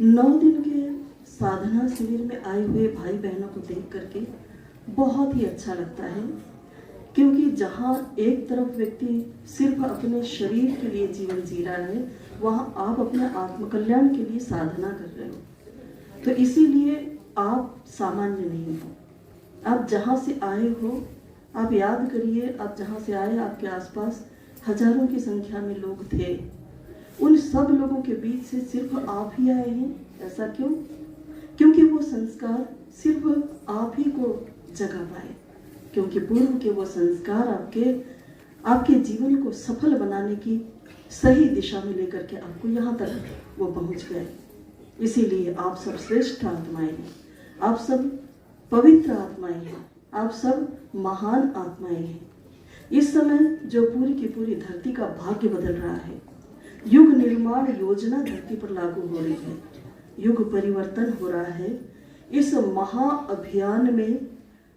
9 दिन के साधना शिविर में आए हुए भाई बहनों को देख करके बहुत ही अच्छा लगता है, क्योंकि जहाँ एक तरफ व्यक्ति सिर्फ अपने शरीर के लिए जीवन जी रहा है, वहाँ आप अपने आत्मकल्याण के लिए साधना कर रहे हो। तो इसीलिए आप सामान्य नहीं हो। आप जहाँ से आए हो, आप याद करिए, आप जहाँ से आए आपके आसपास हजारों की संख्या में लोग थे। उन सब लोगों के बीच से सिर्फ आप ही आए हैं। ऐसा क्यों? क्योंकि वो संस्कार सिर्फ आप ही को जगा पाए, क्योंकि पूर्व के वो संस्कार आपके जीवन को सफल बनाने की सही दिशा में लेकर के आपको यहाँ तक वो पहुँच गए। इसीलिए आप सब श्रेष्ठ आत्माएं हैं, आप सब पवित्र आत्माएं हैं, आप सब महान आत्माएं हैं। इस समय जो पूरी की पूरी धरती का भाग्य बदल रहा है, युग निर्माण योजना धरती पर लागू हो रही है, युग परिवर्तन हो रहा है। इस महाअभियान में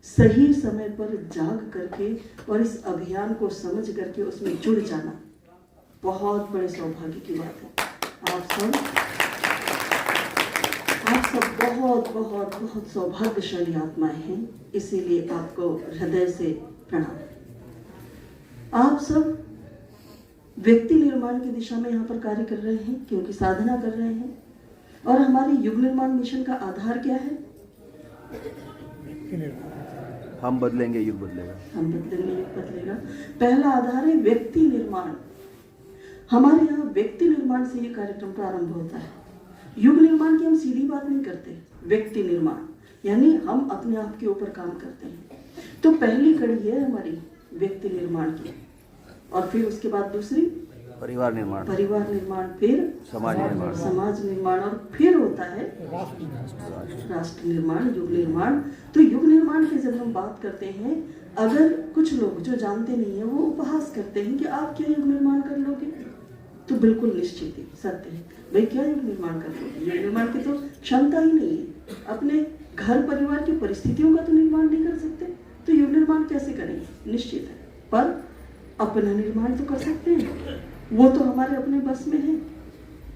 सही समय पर जाग करके और इस अभियान को समझ करके उसमें जुड़ जाना बहुत बड़े सौभाग्य की बात है। आप सब बहुत बहुत बहुत सौभाग्यशाली आत्माएं हैं, इसीलिए आपको हृदय से प्रणाम। आप सब व्यक्ति निर्माण की दिशा में यहाँ पर कार्य कर रहे हैं, क्योंकि साधना कर रहे हैं। और हमारे युग निर्माण मिशन का आधार क्या है? हम बदलेंगे युग बदलेगा। हम बदलेंगे युग बदलेगा। पहला आधार है व्यक्ति निर्माण। हमारे यहाँ व्यक्ति निर्माण से ये कार्यक्रम प्रारंभ होता है। युग निर्माण की हम सीधी बात नहीं करते, व्यक्ति निर्माण यानी हम अपने आप के ऊपर काम करते हैं। तो पहली कड़ी है हमारी व्यक्ति निर्माण की, और फिर उसके बाद दूसरी परिवार निर्माण, फिर समाज निर्माण, और फिर होता है राष्ट्र निर्माण, युग निर्माण। तो युग निर्माण की जब हम बात करते हैं, अगर कुछ लोग जो जानते नहीं है वो उपहास करते हैं कि आप क्या युग निर्माण कर लोगे, तो बिल्कुल निश्चित ही सत्य है, भाई क्या युग निर्माण कर लोगे? युग निर्माण की तो क्षमता ही नहीं है। अपने घर परिवार की परिस्थितियों का तो निर्माण नहीं कर सकते, तो युग निर्माण कैसे करेंगे? निश्चित है, पर अपना निर्माण तो कर सकते हैं, वो तो हमारे अपने बस में है।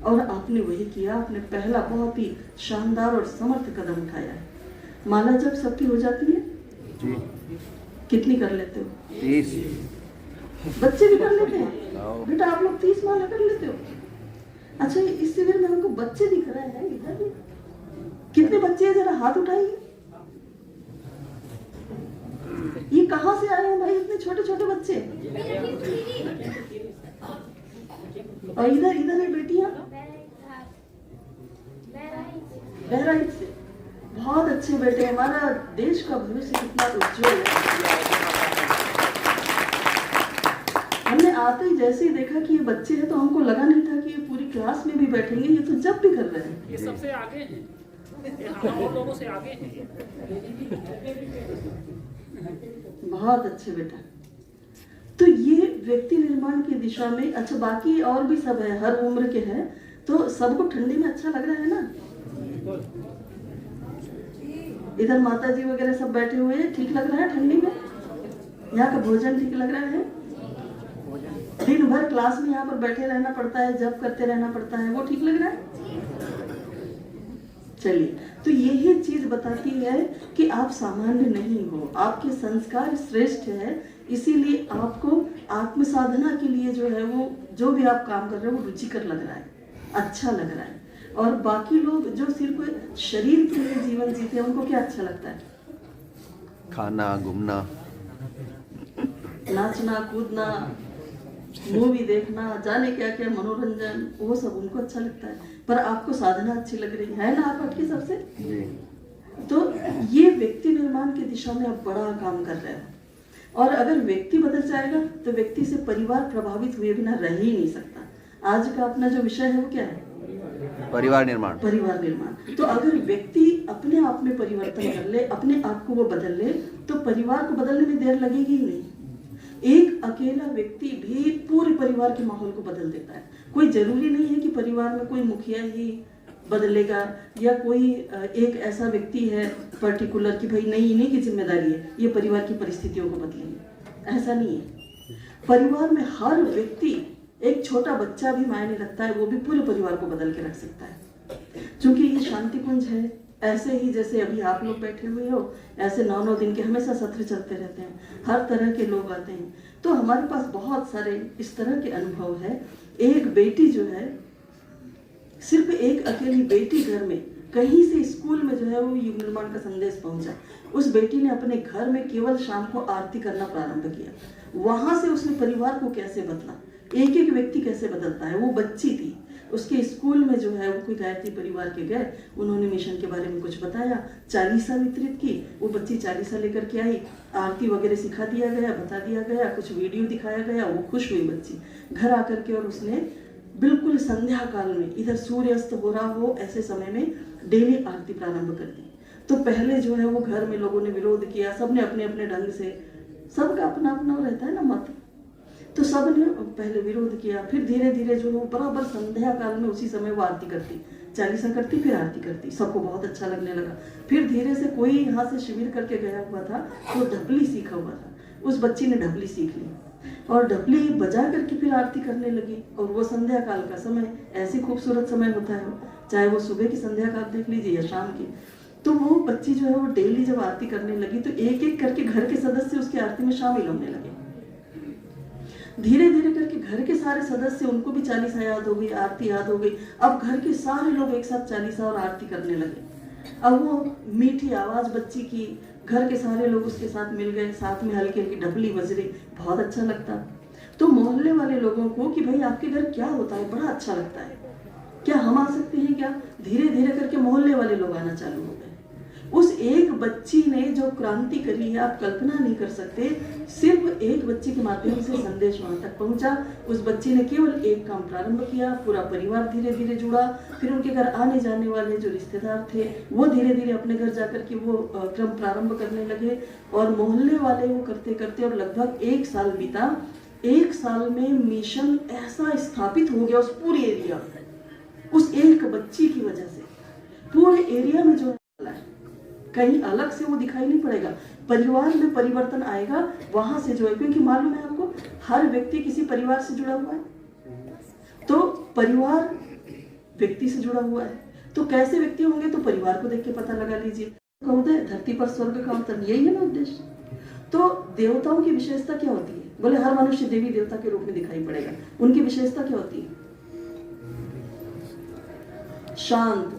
और आपने वही किया, आपने पहला बहुत ही शानदार और समर्थ कदम उठाया है। माला जब सबकी हो जाती है जी, कितनी कर लेते हो? 30। बच्चे भी कर लेते हैं बेटा, आप लोग 30 माला कर लेते हो? अच्छा, इस शिविर में हमको बच्चे दिख रहे हैं इधर भी। कितने बच्चे हैं, जरा हाथ उठाइए। ये कहाँ से आए हैं भाई इतने छोटे छोटे बच्चे? और इधर ये बेटियां बहराइच से। बहुत अच्छे बेटे, हमारा देश का भविष्य कितना उज्जवल है। हमने आते ही जैसे ही देखा कि ये बच्चे हैं, तो हमको लगा नहीं था कि ये पूरी क्लास में भी बैठेंगे। ये तो जब भी कर रहे हैं, ये सबसे आगे हैं, हम लोगों से आगे हैं। बहुत अच्छे बेटा। तो ये व्यक्ति निर्माण की दिशा में। अच्छा, बाकी और भी सब है, हर उम्र के हैं, तो सबको ठंडी में अच्छा लग रहा है ना? इधर माता जी वगैरह सब बैठे हुए हैं, ठीक लग रहा है ठंडी में? यहाँ का भोजन ठीक लग रहा है? दिन भर क्लास में यहाँ पर बैठे रहना पड़ता है, जब करते रहना पड़ता है, वो ठीक लग रहा है? चलिए, तो यही चीज बताती है कि आप सामान्य नहीं हो, आपके संस्कार श्रेष्ठ है। इसीलिए आपको आत्म साधना के लिए जो है वो जो भी आप काम कर रहे हो वो रुचिकर लग रहा है, अच्छा लग रहा है। और बाकी लोग जो सिर्फ शरीर के लिए जीवन जीते हैं, उनको क्या अच्छा लगता है? खाना, घूमना, नाचना, कूदना, मूवी देखना, जाने क्या क्या मनोरंजन, वो सब उनको अच्छा लगता है। पर आपको साधना अच्छी लग रही है ना? आप हटके सबसे। तो ये व्यक्ति निर्माण की दिशा में आप बड़ा काम कर रहे हो। और अगर व्यक्ति बदल जाएगा तो व्यक्ति से परिवार प्रभावित हुए बिना रह ही नहीं सकता। आज का अपना जो विषय है वो क्या है? परिवार निर्माण। तो अगर व्यक्ति अपने आप में परिवर्तन कर ले, अपने आप को वो बदल ले, तो परिवार को बदलने में देर लगेगी ही नहीं। एक अकेला व्यक्ति भी पूरे परिवार के माहौल को बदल देता है। कोई जरूरी नहीं है कि परिवार में कोई मुखिया ही बदलेगा या कोई एक ऐसा व्यक्ति है पर्टिकुलर कि भाई नहीं, इन्हीं की जिम्मेदारी है ये परिवार की परिस्थितियों को बदलेंगे। ऐसा नहीं है। परिवार में हर व्यक्ति, एक छोटा बच्चा भी मायने रखता है, वो भी पूरे परिवार को बदल के रख सकता है। क्योंकि ये शांति कुंज है, ऐसे ही जैसे अभी आप लोग बैठे हुए हो, ऐसे 9 दिन के हमेशा सत्र चलते रहते हैं, हर तरह के लोग आते हैं। तो हमारे पास बहुत सारे इस तरह के अनुभव है। एक बेटी जो है, सिर्फ एक अकेली बेटी घर में, कहीं से स्कूल में जो है वो युग निर्माण का संदेश पहुंचा। उस बेटी ने अपने घर में केवल शाम को आरती करना प्रारंभ किया। वहां से उसने परिवार को कैसे बदला, एक एक व्यक्ति कैसे बदलता है। वो बच्ची थी, उसके स्कूल में जो है वो कोई गायत्री परिवार के गए, उन्होंने मिशन के बारे में कुछ बताया, चालीसा वितरित की। वो बच्ची चालीसा लेकर के आई, आरती वगैरह सिखा दिया गया, बता दिया गया, कुछ वीडियो दिखाया गया। वो खुश हुई बच्ची, घर आकर के, और उसने बिल्कुल संध्या काल में, इधर सूर्यास्त हो रहा हो ऐसे समय में डेली आरती प्रारंभ कर दी। तो पहले जो है वो घर में लोगों ने विरोध किया, सबने अपने अपने ढंग से, सबका अपना अपना रहता है ना मत, तो सब ने पहले विरोध किया। फिर धीरे धीरे जो वो बराबर संध्या काल में उसी समय वो आरती करती, चालीसा करती, फिर आरती करती। सबको बहुत अच्छा लगने लगा। फिर धीरे से कोई यहाँ से शिविर करके गया हुआ था, तो ढपली सीखा हुआ था, उस बच्ची ने ढपली सीख ली और ढपली बजा करके फिर आरती करने लगी। और वो संध्या काल का समय ऐसी खूबसूरत समय होता है, चाहे वो सुबह की संध्या काल देख लीजिए या शाम की। तो वो बच्ची जो है वो डेली जब आरती करने लगी तो एक एक करके घर के सदस्य उसकी आरती में शामिल होने लगे। धीरे धीरे करके घर के सारे सदस्य, उनको भी चालीसा याद हो गई, आरती याद हो गई। अब घर के सारे लोग एक साथ चालीसा और आरती करने लगे। अब वो मीठी आवाज बच्ची की, घर के सारे लोग उसके साथ मिल गए, साथ में हल्की हल्की ढपली बज रही, बहुत अच्छा लगता। तो मोहल्ले वाले लोगों को कि भाई आपके घर क्या होता है, बड़ा अच्छा लगता है, क्या हम आ सकते हैं क्या? धीरे धीरे करके मोहल्ले वाले लोग आना चालू हो गए। उस एक बच्ची ने जो क्रांति करी है आप कल्पना नहीं कर सकते। सिर्फ एक बच्ची के माध्यम से संदेश वहां तक पहुंचा। उस बच्ची ने केवल एक काम प्रारंभ किया, पूरा परिवार धीरे धीरे जुड़ा। फिर उनके घर आने जाने वाले जो रिश्तेदार थे वो धीरे धीरे अपने घर जाकर के वो क्रम प्रारंभ करने लगे। और मोहल्ले वाले वो करते करते और लगभग 1 साल बीता। 1 साल में मिशन ऐसा स्थापित हो गया उस पूरे एरिया, उस एक बच्ची की वजह से पूरे एरिया में जो है कहीं अलग से वो दिखाई नहीं पड़ेगा। परिवार में परिवर्तन आएगा वहां से जो है, क्योंकि मालूम है आपको हर व्यक्ति किसी परिवार से जुड़ा हुआ है। तो परिवार व्यक्ति से जुड़ा हुआ है, तो कैसे व्यक्ति होंगे तो परिवार को देख के पता लगा लीजिए। उदय धरती पर स्वर्ग का अवतरण, यही है ना उद्देश्य। तो देवताओं की विशेषता क्या होती है? बोले हर मनुष्य देवी देवता के रूप में दिखाई पड़ेगा। उनकी विशेषता क्या होती है? शांत,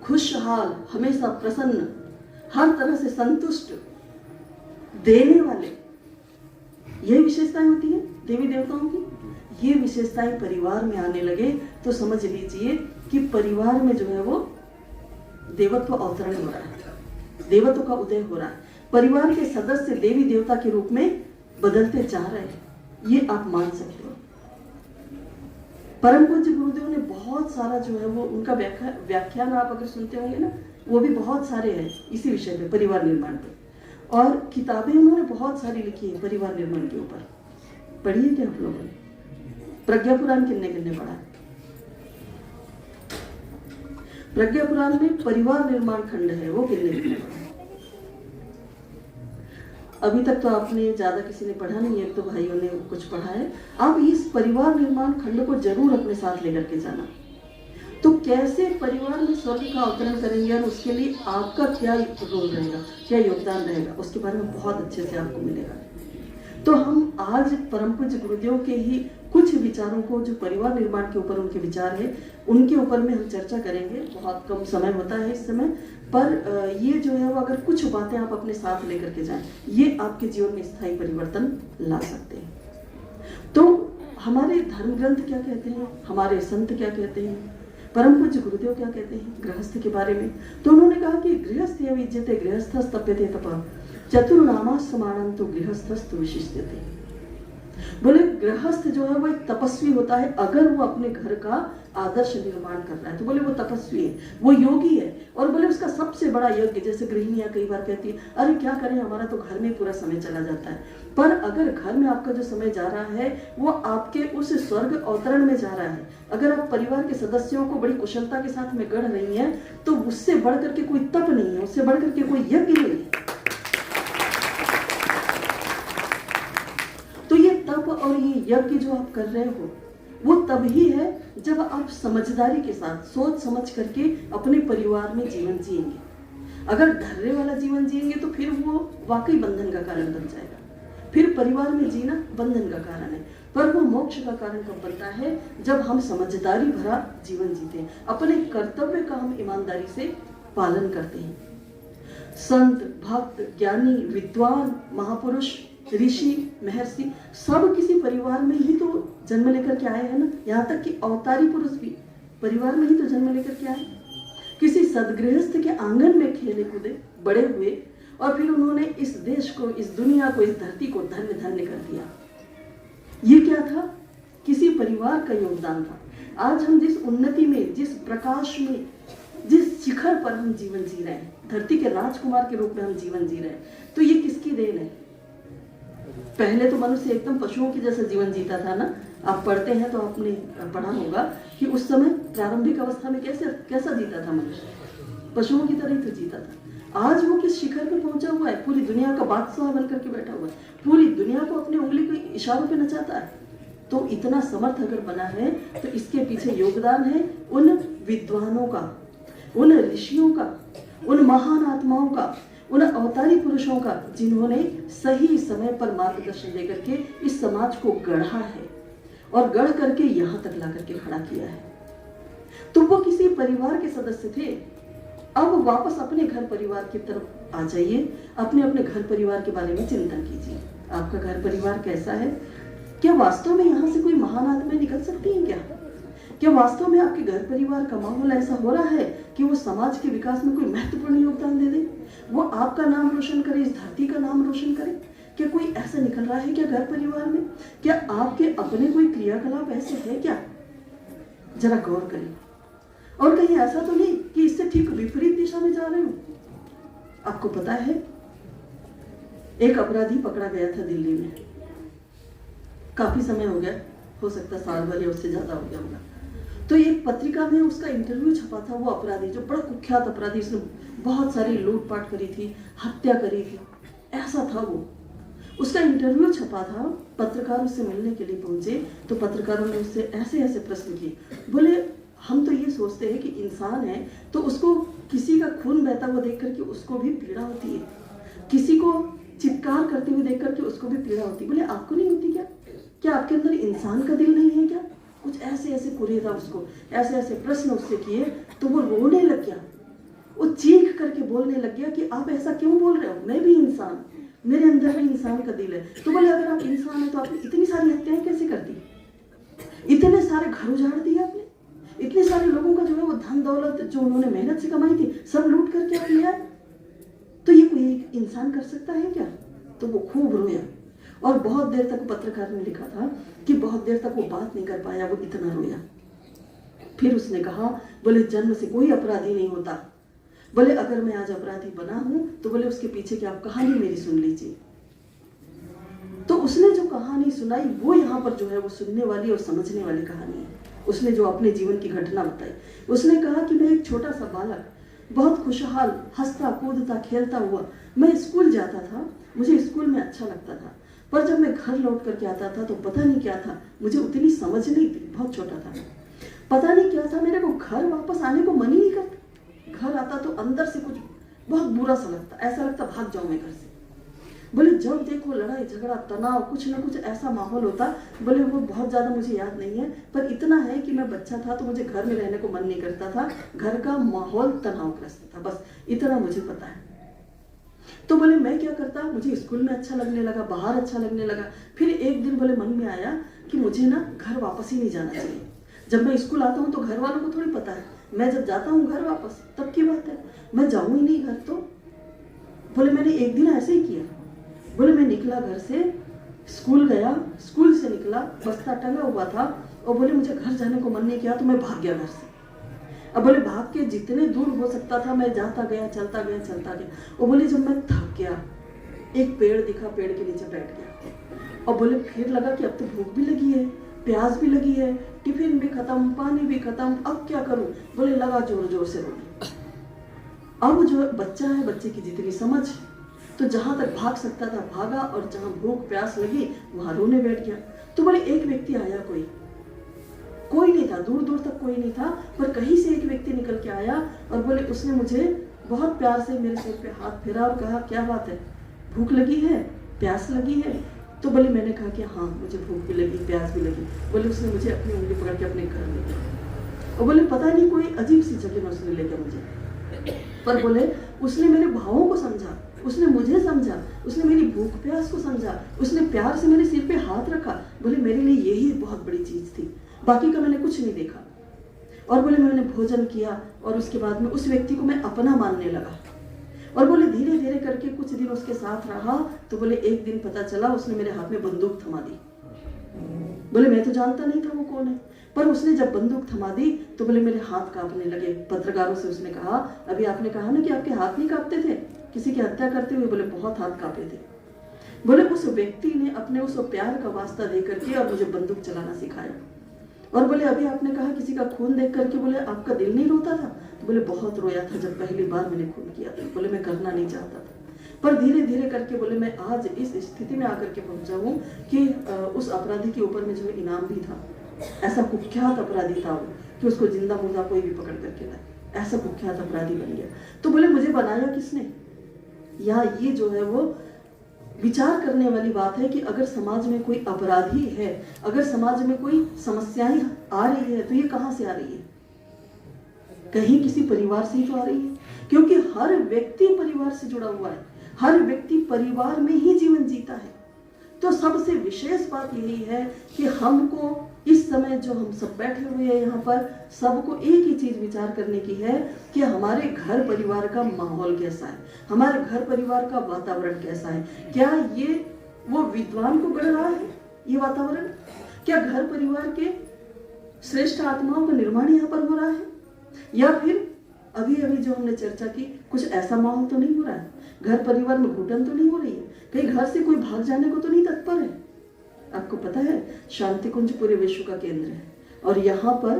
खुशहाल, हमेशा प्रसन्न, हर तरह से संतुष्ट, देने वाले, ये विशेषताएं होती है देवी देवताओं की। ये विशेषताएं परिवार में आने लगे तो समझ लीजिए कि परिवार में जो है वो देवत्व अवतरण हो रहा है, देवत्व का उदय हो रहा है। परिवार के सदस्य देवी देवता के रूप में बदलते जा रहे हैं, ये आप मान सकते हो। परम पूज्य गुरुदेव ने बहुत सारा जो है वो उनका व्याख्यान आप अगर सुनते होंगे ना, वो भी बहुत सारे हैं इसी विषय पे, परिवार निर्माण पे। और किताबें उन्होंने बहुत सारी लिखी है परिवार निर्माण के ऊपर। पढ़ी है क्या आप लोगों ने? प्रज्ञा पुराण किन्ने किन्ने पढ़ा? प्रज्ञा पुराण में परिवार निर्माण खंड है, वो किन्ने किन्ने पढ़ा? अभी तक तो आपने ज्यादा किसी ने पढ़ा नहीं है, तो भाइयों ने कुछ पढ़ा है। अब इस परिवार निर्माण खंड को जरूर अपने साथ लेकर के जाना। तो कैसे परिवार में स्वर्ग का अवतरण करेंगे और उसके लिए आपका क्या रोल रहेगा, क्या योगदान रहेगा, उसके बारे में बहुत अच्छे से आपको मिलेगा। तो हम आज परम पूज्य गुरुदेव के ही कुछ विचारों को, जो परिवार निर्माण के ऊपर उनके विचार है, उनके ऊपर में हम चर्चा करेंगे। बहुत कम समय होता है इस समय, पर ये जो है वो अगर कुछ बातें आप अपने साथ लेकर के जाएं, ये आपके जीवन में स्थायी परिवर्तन ला सकते हैं। तो हमारे धर्म ग्रंथ क्या कहते हैं, हमारे संत क्या कहते हैं, परम पूज्य गुरुदेव क्या कहते हैं गृहस्थ के बारे में? तो उन्होंने कहा कि गृहस्थ विद्यते गृहस्थस्तप्यते तपः चतुर्नामा समानंतो गृहस्थस्तु विशिष्यते। बोले गृहस्थ जो है वो एक तपस्वी होता है अगर वो अपने घर का आदर्श निर्माण कर रहा है, तो बोले वो तपस्वी है, वो योगी है। और बोले उसका सबसे बड़ा यज्ञ, जैसे गृहिणियां कई बार कहती है अरे क्या करें, हमारा तो घर में पूरा समय चला जाता है। पर अगर घर में आपका जो समय जा रहा है वो आपके उस स्वर्ग अवतरण में जा रहा है, अगर आप परिवार के सदस्यों को बड़ी कुशलता के साथ में गढ़ रही हैं, तो उससे बढ़ करके कोई तप नहीं है, उससे बढ़ करके कोई यज्ञ नहीं है। तो ये तप और ये यज्ञ जो आप कर रहे हो, वो तभी है जब आप समझदारी के साथ सोच समझ करके अपने परिवार में जीवन जिएंगे। अगर ढर्रे वाला जीवन जिएंगे तो फिर वो वाकई बंधन का कारण बन जाएगा। फिर परिवार में जीना बंधन का कारण है, पर वो मोक्ष का कारण कब बनता है? जब हम समझदारी भरा जीवन जीते हैं, अपने कर्तव्य का हम ईमानदारी से पालन करते हैं। संत, भक्त, ज्ञानी, विद्वान, महापुरुष, ऋषि, महर्षि सब किसी परिवार में ही तो जन्म लेकर के आए हैं ना। यहाँ तक कि अवतारी पुरुष भी परिवार में ही तो जन्म लेकर के आए। किसी सदगृहस्थ के आंगन में खेले कूदे बड़े हुए और फिर उन्होंने इस देश को, इस दुनिया को, इस धरती को धन्य धन्य कर दिया। ये क्या था? किसी परिवार का योगदान था। आज हम जिस उन्नति में, जिस प्रकाश में, जिस शिखर पर हम जीवन जी रहे हैं, धरती के राजकुमार के रूप में हम जीवन जी रहे हैं, तो ये किसकी देन है? पहले तो मनुष्य एकदम पशुओं की जैसा जीवन जीता था ना। आप पढ़ते हैं तो आपने पढ़ा होगा कि उस समय प्रारंभिक अवस्था में कैसा जीता था मनुष्य? पशुओं की तरह ही तो जीता था। आज वो किस शिखर पे पहुंचा हुआ है? पूरी दुनिया का बादशाह बनकर के बैठा हुआ है, पूरी दुनिया को अपनी उंगली के इशारों पे नचाता है। तो इतना समर्थ अगर बना है तो इसके पीछे योगदान है उन विद्वानों का, उन ऋषियों का, उन महान आत्माओं का, उन अवतारी पुरुषों का, जिन्होंने सही समय पर मार्गदर्शन देकर के इस समाज को गढ़ा है और गढ़ करके यहाँ तक ला करके खड़ा किया है। तो वो किसी परिवार के सदस्य थे। अब वापस अपने घर परिवार की तरफ आ जाइए, अपने अपने घर परिवार के बारे में चिंतन कीजिए। आपका घर परिवार कैसा है? क्या वास्तव में यहाँ से कोई महान आत्माएं निकल सकती हैं क्या? क्या वास्तव में आपके घर परिवार का माहौल ऐसा हो रहा है कि वो समाज के विकास में कोई महत्वपूर्ण योगदान दे दे, वो आपका नाम रोशन करे, इस धरती का नाम रोशन करे? क्या कोई ऐसा निकल रहा है क्या घर परिवार में? क्या आपके अपने कोई क्रियाकलाप ऐसे है क्या? जरा गौर करें। और कहीं ऐसा तो नहीं कि इससे ठीक विपरीत दिशा में जा रहे हो? आपको पता है, एक अपराधी पकड़ा गया था दिल्ली में। काफी समय हो गया, हो सकता साल भर या उससे ज्यादा हो गया होगा। तो एक पत्रिका में उसका इंटरव्यू छपा था। वो अपराधी जो बड़ा कुख्यात अपराधी, उसने बहुत सारी लूटपाट करी थी, हत्या करी थी, ऐसा था वो। उसका इंटरव्यू छपा था। पत्रकार उससे मिलने के लिए पहुंचे तो पत्रकारों ने उससे ऐसे ऐसे प्रश्न किए। बोले, हम तो ये सोचते हैं कि इंसान है तो उसको किसी का खून बहता हुआ देख करके उसको भी पीड़ा होती है, किसी को चित्कार करते हुए देख करके उसको भी पीड़ा होती है। बोले, आपको नहीं होती क्या? क्या आपके अंदर इंसान का दिल नहीं है क्या? कुछ ऐसे ऐसे कुरेदा उसको, ऐसे ऐसे प्रश्न उससे किए तो वो रोने लग गया। वो चीख करके बोलने लग गया कि आप ऐसा क्यों बोल रहे हो? मैं भी इंसान, मेरे अंदर भी इंसान का दिल है। तो बोले, अगर आप इंसान है तो आपने इतनी सारी हत्याएं कैसे कर दी? इतने सारे घर उजाड़ दिए आपने, इतने सारे लोगों का जो है वो धन दौलत जो उन्होंने मेहनत से कमाई थी सब लूट करके आप ले आए। तो ये कोई एक इंसान कर सकता है क्या? तो वो खूब रोया और बहुत देर तक पत्रकार ने लिखा था कि बहुत देर तक वो बात नहीं कर पाया, वो इतना रोया। फिर उसने कहा, बोले, जन्म से कोई अपराधी नहीं होता। बोले, अगर मैं आज अपराधी बना हूं तो बोले उसके पीछे की आप कहानी मेरी सुन लीजिए। तो उसने जो कहानी सुनाई वो यहाँ पर जो है वो सुनने वाली और समझने वाली कहानी है। उसने जो अपने जीवन की घटना बताई, उसने कहा कि मैं एक छोटा सा बालक, बहुत खुशहाल, हंसता कूदता खेलता हुआ मैं स्कूल जाता था। मुझे स्कूल में अच्छा लगता था, पर जब मैं घर लौट करके आता था तो पता नहीं क्या था, मुझे उतनी समझ नहीं थी, बहुत छोटा था। पता नहीं क्या था, मेरे को घर वापस आने को मन ही नहीं करता। घर आता तो अंदर से कुछ बहुत बुरा सा लगता, ऐसा लगता भाग जाऊं मैं घर से। बोले, जब देखो लड़ाई झगड़ा तनाव, कुछ ना कुछ ऐसा माहौल होता। बोले, वो बहुत ज्यादा मुझे याद नहीं है, पर इतना है कि मैं बच्चा था तो मुझे घर में रहने को मन नहीं करता था, घर का माहौल तनावग्रस्त था, बस इतना मुझे पता है। तो बोले, मैं क्या करता, मुझे स्कूल में अच्छा लगने लगा, बाहर अच्छा लगने लगा। फिर एक दिन बोले मन में आया कि मुझे ना घर वापस ही नहीं जाना चाहिए। जब मैं स्कूल आता हूँ तो घर वालों को थोड़ी पता है, मैं जब जाता हूँ घर वापस तब की बात है, मैं जाऊँ ही नहीं घर। तो बोले, मैंने एक दिन ऐसे ही किया। बोले, मैं निकला घर से, स्कूल गया, स्कूल से निकला, बस्ता टंगा हुआ था और बोले मुझे घर जाने को मन नहीं किया तो मैं भाग गया घर से। अब बोले, भाग के जितने दूर हो सकता था मैं जाता गया, चलता गया, चलता गया। और बोले, जब मैं थक गया, एक पेड़ दिखा, पेड़ के नीचे बैठ गया। और बोले, फिर लगा कि अब तो भूख भी लगी है, प्यास भी लगी है, टिफिन भी खत्म, पानी भी खत्म, अब क्या करूं? बोले, लगा जोर जोर से रोने। अब जो बच्चा है, बच्चे की जितनी समझ, तो जहां तक भाग सकता था भागा और जहां भूख प्यास लगी वहां रोने बैठ गया। तो बोले, एक व्यक्ति आया कोई, कोई नहीं था, दूर दूर तक कोई नहीं था, पर कहीं से एक व्यक्ति निकल के आया और बोले, उसने मुझे बहुत प्यार से मेरे सिर पे हाथ फेरा और कहा, क्या बात है, भूख लगी है, प्यास लगी है? तो बोले, मैंने कहा कि हाँ मुझे भूख भी लगी, प्यास भी लगी। बोले, उसने मुझे अपनी उंगली पकड़ के अपने घर ले गया और बोले, पता नहीं कोई अजीब सी जगह में उसने ले गया मुझे, पर बोले उसने मेरे भावों को समझा, उसने मुझे समझा, उसने मेरी भूख प्यास को समझा, उसने प्यार से मेरे सिर पे हाथ रखा। बोले, मेरे लिए यही बहुत बड़ी चीज थी, बाकी का मैंने कुछ नहीं देखा। और बोले, मैंने भोजन किया और उसके बाद में उस व्यक्ति को मैं अपना मानने लगा। और बोले, धीरे धीरे करके कुछ दिन उसके साथ रहा तो बोले, एक दिन पता चला उसने मेरे हाथ में बंदूक थमा दी। बोले, मैं तो जानता नहीं था वो कौन है, पर उसने जब बंदूक थमा दी तो बोले, मेरे हाथ कांपने लगे। पत्रकारों से उसने कहा, अभी आपने कहा ना कि आपके हाथ नहीं कांपते थे किसी की हत्या करते हुए? बोले, बहुत हाथ कांपे थे। बोले, उस व्यक्ति ने अपने उस प्यार का वास्ता दे करके और मुझे बंदूक चलाना सिखाया। और बोले, अभी आपने कहा किसी का खून देख करके बोले आपका दिल नहीं रोता था? तो बोले, बहुत रोया था जब पहली बार मैंने खून किया था। बोले, मैं करना नहीं चाहता था, पर धीरे धीरे करके बोले मैं आज इस स्थिति में आकर के पहुंचा हूँ कि उस अपराधी के ऊपर में जो इनाम भी था, ऐसा कुख्यात अपराधी था वो कि उसको जिंदा मुर्दा कोई भी पकड़ करके लाए, ऐसा कुख्यात अपराधी बन गया। तो बोले, मुझे बनाया किसने? या ये जो है वो विचार करने वाली बात है कि अगर समाज में कोई अपराधी है, अगर समाज में कोई समस्याएं आ रही है तो ये कहां से आ रही है? कहीं किसी परिवार से ही तो आ रही है, क्योंकि हर व्यक्ति परिवार से जुड़ा हुआ है, हर व्यक्ति परिवार में ही जीवन जीता है। तो सबसे विशेष बात यही है कि हमको इस समय जो हम सब बैठे हुए हैं यहाँ पर, सबको एक ही चीज विचार करने की है कि हमारे घर परिवार का माहौल कैसा है, हमारे घर परिवार का वातावरण कैसा है। क्या ये वो विद्वान को गढ़ रहा है ये वातावरण? क्या घर परिवार के श्रेष्ठ आत्माओं का निर्माण यहाँ पर हो रहा है? या फिर अभी अभी जो हमने चर्चा की, कुछ ऐसा माहौल तो नहीं हो रहा है? घर परिवार में घुटन तो नहीं हो रही है? कहीं घर से कोई भाग जाने को तो नहीं तत्पर है? आपको पता है, शांति कुंज पूरे विश्व का केंद्र है और यहाँ पर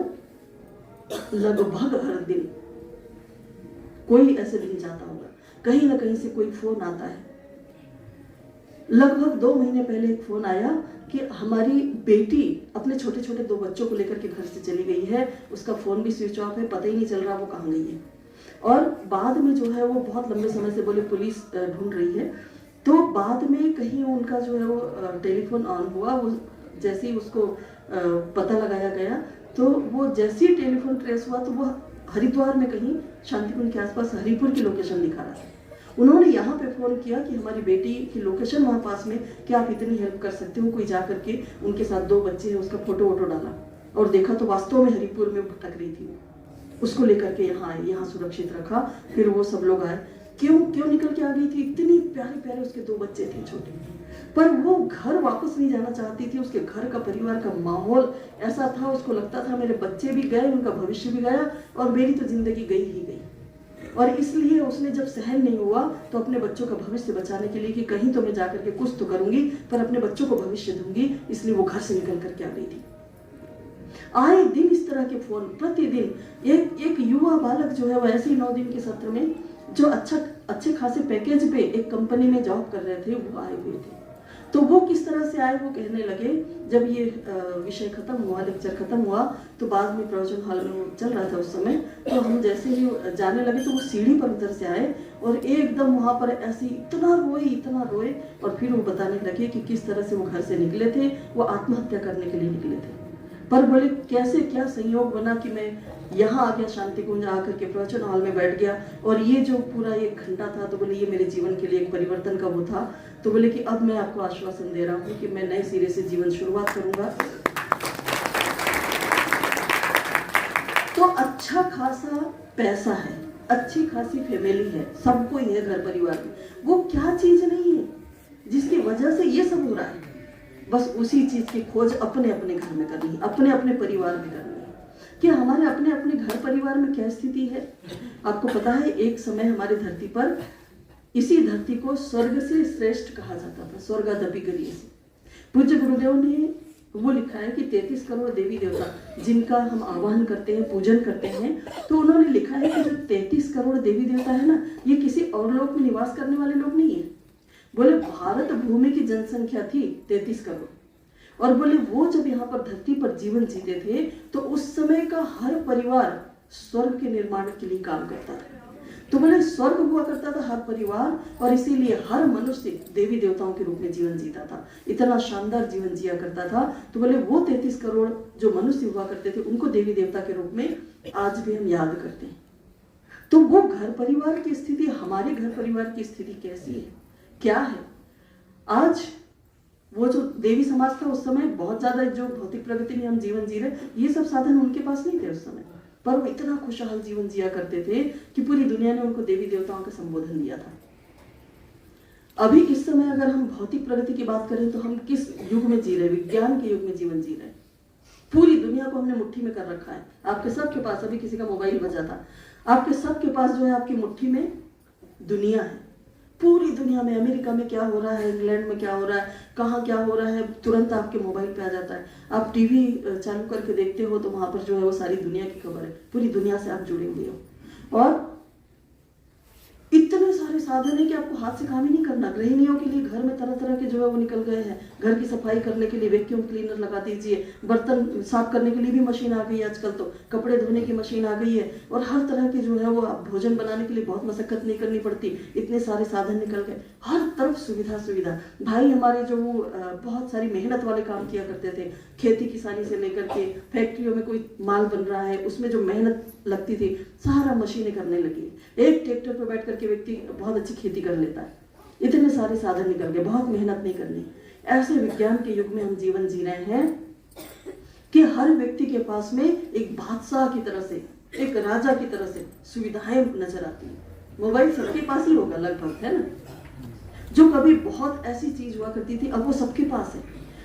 लगभग हर दिन कोई ऐसे दिन जाता होगा, कहीं ना कहीं से कोई फोन आता है। लगभग 2 महीने पहले एक फोन आया कि हमारी बेटी अपने छोटे छोटे 2 बच्चों को लेकर के घर से चली गई है, उसका फोन भी स्विच ऑफ है, पता ही नहीं चल रहा वो कहाँ गई है। और बाद में जो है वो बहुत लंबे समय से बोले पुलिस ढूंढ रही है, तो बाद में कहीं उनका जो है वो टेलीफोन ऑन हुआ, वो जैसे ही उसको पता लगाया गया तो वो जैसे ही टेलीफोन ट्रेस हुआ तो वो हरिद्वार में कहीं शांतिकुंज के आसपास हरिपुर की लोकेशन दिखा रहा था। उन्होंने यहाँ पे फोन किया कि हमारी बेटी की लोकेशन वहाँ पास में, क्या आप इतनी हेल्प कर सकते हो? कोई जा करके उनके साथ 2 बच्चे हैं, उसका फोटो वोटो डाला और देखा तो वास्तव में हरिपुर में भटक रही थी। उसको लेकर के यहाँ आए, यहाँ सुरक्षित रखा, फिर वो सब लोग आए। क्यों निकल के आ गई थी? इतनी प्यारे प्यारे उसके 2 बच्चे थे छोटे, पर वो घर वापस नहीं जाना चाहती थी। उसके घर का परिवार का माहौल ऐसा था, उसको लगता था मेरे बच्चे भी गए, उनका भविष्य भी गया और मेरी तो जिंदगी गई ही गई। और इसलिए उसने जब सहन नहीं हुआ तो अपने बच्चों का भविष्य बचाने के लिए कि कहीं तो मैं जाकर के कुछ तो करूंगी पर अपने बच्चों को भविष्य दूंगी, इसलिए वो घर से निकल करके आ गई थी। आए दिन इस तरह के फोन प्रतिदिन। एक युवा बालक जो है वो ऐसे ही 9 दिन के सत्र में जो अच्छे खासे पैकेज पे एक कंपनी में जॉब कर रहे थे, वो आए हुए थे। तो वो किस तरह से आए वो कहने लगे, जब ये विषय खत्म हुआ, लेक्चर खत्म हुआ, तो बाद में प्रवचन हॉल में वो चल रहा था उस समय, तो हम जैसे ही जाने लगे तो वो सीढ़ी पर उधर से आए और एकदम वहाँ पर ऐसी इतना रोए और फिर वो बताने लगे कि किस तरह से वो घर से निकले थे, वो आत्महत्या करने के लिए निकले थे। पर बोले कैसे क्या संयोग बना कि मैं यहाँ आ गया, शांति कुंज आकर के प्रवचन हॉल में बैठ गया और ये जो पूरा 1 घंटा था, तो बोले ये मेरे जीवन के लिए एक परिवर्तन का वो था। तो बोले कि अब मैं आपको आश्वासन दे रहा हूँ कि मैं नए सिरे से जीवन शुरुआत करूंगा। तो अच्छा खासा पैसा है, अच्छी खासी फैमिली है, सबको ही है घर परिवार में। वो क्या चीज नहीं है जिसकी वजह से ये सब हो रहा है? बस उसी चीज की खोज अपने अपने घर में करनी है, अपने अपने परिवार में करनी है कि हमारे अपने अपने घर परिवार में क्या स्थिति है। आपको पता है एक समय हमारी धरती पर, इसी धरती को स्वर्ग से श्रेष्ठ कहा जाता था, स्वर्गादपि गरीय से। पूज्य गुरुदेव ने वो लिखा है कि 33 करोड़ देवी देवता जिनका हम आह्वान करते हैं, पूजन करते हैं, तो उन्होंने लिखा है कि जो 33 करोड़ देवी देवता है ना, ये किसी और लोक में निवास करने वाले लोग नहीं है। बोले भारत भूमि की जनसंख्या थी 33 करोड़ और बोले वो जब यहाँ पर धरती पर जीवन जीते थे तो उस समय का हर परिवार स्वर्ग के निर्माण के लिए काम करता था। तो बोले स्वर्ग हुआ करता था हर परिवार, और इसीलिए हर मनुष्य देवी देवताओं के रूप में जीवन जीता था, इतना शानदार जीवन जिया करता था। तो बोले वो 33 करोड़ जो मनुष्य हुआ करते थे उनको देवी देवता के रूप में आज भी हम याद करते हैं। तो वो घर परिवार की स्थिति, हमारे घर परिवार की स्थिति कैसी है, क्या है? आज वो जो देवी समाज था उस समय बहुत ज्यादा जो भौतिक प्रगति में हम जीवन जी रहे, ये सब साधन उनके पास नहीं थे उस समय, पर वो इतना खुशहाल जीवन जिया करते थे कि पूरी दुनिया ने उनको देवी देवताओं का संबोधन दिया था। अभी इस समय अगर हम भौतिक प्रगति की बात करें तो हम किस युग में जी रहे? विज्ञान के युग में जीवन जी रहे हैं। पूरी दुनिया को हमने मुट्ठी में कर रखा है। आपके सबके पास, अभी किसी का मोबाइल बजा था, आपके सबके पास जो है आपकी मुट्ठी में दुनिया है। पूरी दुनिया में, अमेरिका में क्या हो रहा है, इंग्लैंड में क्या हो रहा है, कहाँ क्या हो रहा है, तुरंत आपके मोबाइल पे आ जाता है। आप टीवी चालू करके देखते हो तो वहां पर जो है वो सारी दुनिया की खबर है, पूरी दुनिया से आप जुड़े हुए हो। और इतने सारे साधन है कि आपको हाथ से काम ही नहीं करना। गृहिणियों के लिए घर में तरह तरह के जो है वो निकल गए हैं। घर की सफाई करने के लिए वैक्यूम क्लीनर लगा दीजिए, बर्तन साफ करने के लिए भी मशीन आ गई है आजकल, तो कपड़े धोने की मशीन आ गई है, और हर तरह की जो है वो भोजन बनाने के लिए बहुत मशक्कत नहीं करनी पड़ती, इतने सारे साधन निकल गए। हर तरफ सुविधा सुविधा। भाई हमारे जो बहुत सारी मेहनत वाले काम किया करते थे, खेती किसानी से लेकर के फैक्ट्रियों में कोई माल बन रहा है उसमें जो मेहनत लगती थी सारा मशीनें करने लगी। एक ट्रैक्टर पर बैठ करके व्यक्ति बहुत अच्छी खेती कर लेता है। इतने सारे साधन निकल गए, बहुत मेहनत नहीं करनी। ऐसे विज्ञान के युग में हम जीवन जी रहे हैं कि हर व्यक्ति के पास में एक बादशाह की तरह से, एक राजा की तरह से सुविधाएं नजर आती है। मोबाइल सबके पास ही होगा लगभग, है ना? जो कभी बहुत ऐसी चीज हुआ करती थी अब वो सबके पास है।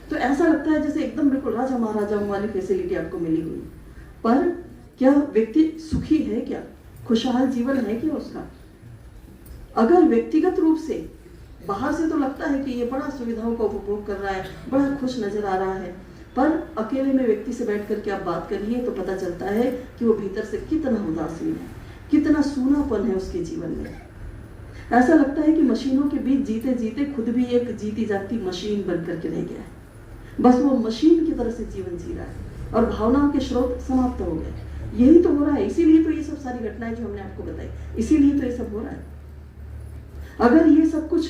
तो ऐसा लगता है जैसे एकदम बिल्कुल राजा महाराजाओं वाली फैसिलिटी आपको मिली हुई। पर क्या व्यक्ति सुखी है? क्या खुशहाल जीवन है क्या उसका? अगर व्यक्तिगत रूप से बाहर से तो लगता है कि ये बड़ा सुविधाओं का उपभोग कर रहा है, बड़ा खुश नजर आ रहा है, पर अकेले में व्यक्ति से बैठ करके आप बात करिए तो पता चलता है कि वो भीतर से कितना उदासीन है, कितना सूनापन है उसके जीवन में। ऐसा लगता है कि मशीनों के बीच जीते जीते खुद भी एक जीती जागती मशीन बन करके रह गया है। बस वो मशीन की तरह से जीवन जी रहा है और भावनाओं के स्रोत समाप्त हो गए। यही तो हो रहा है। इसीलिए तो ये सब सारी घटनाएं जो हमने आपको बताई, इसीलिए तो ये सब हो रहा है। अगर ये सब कुछ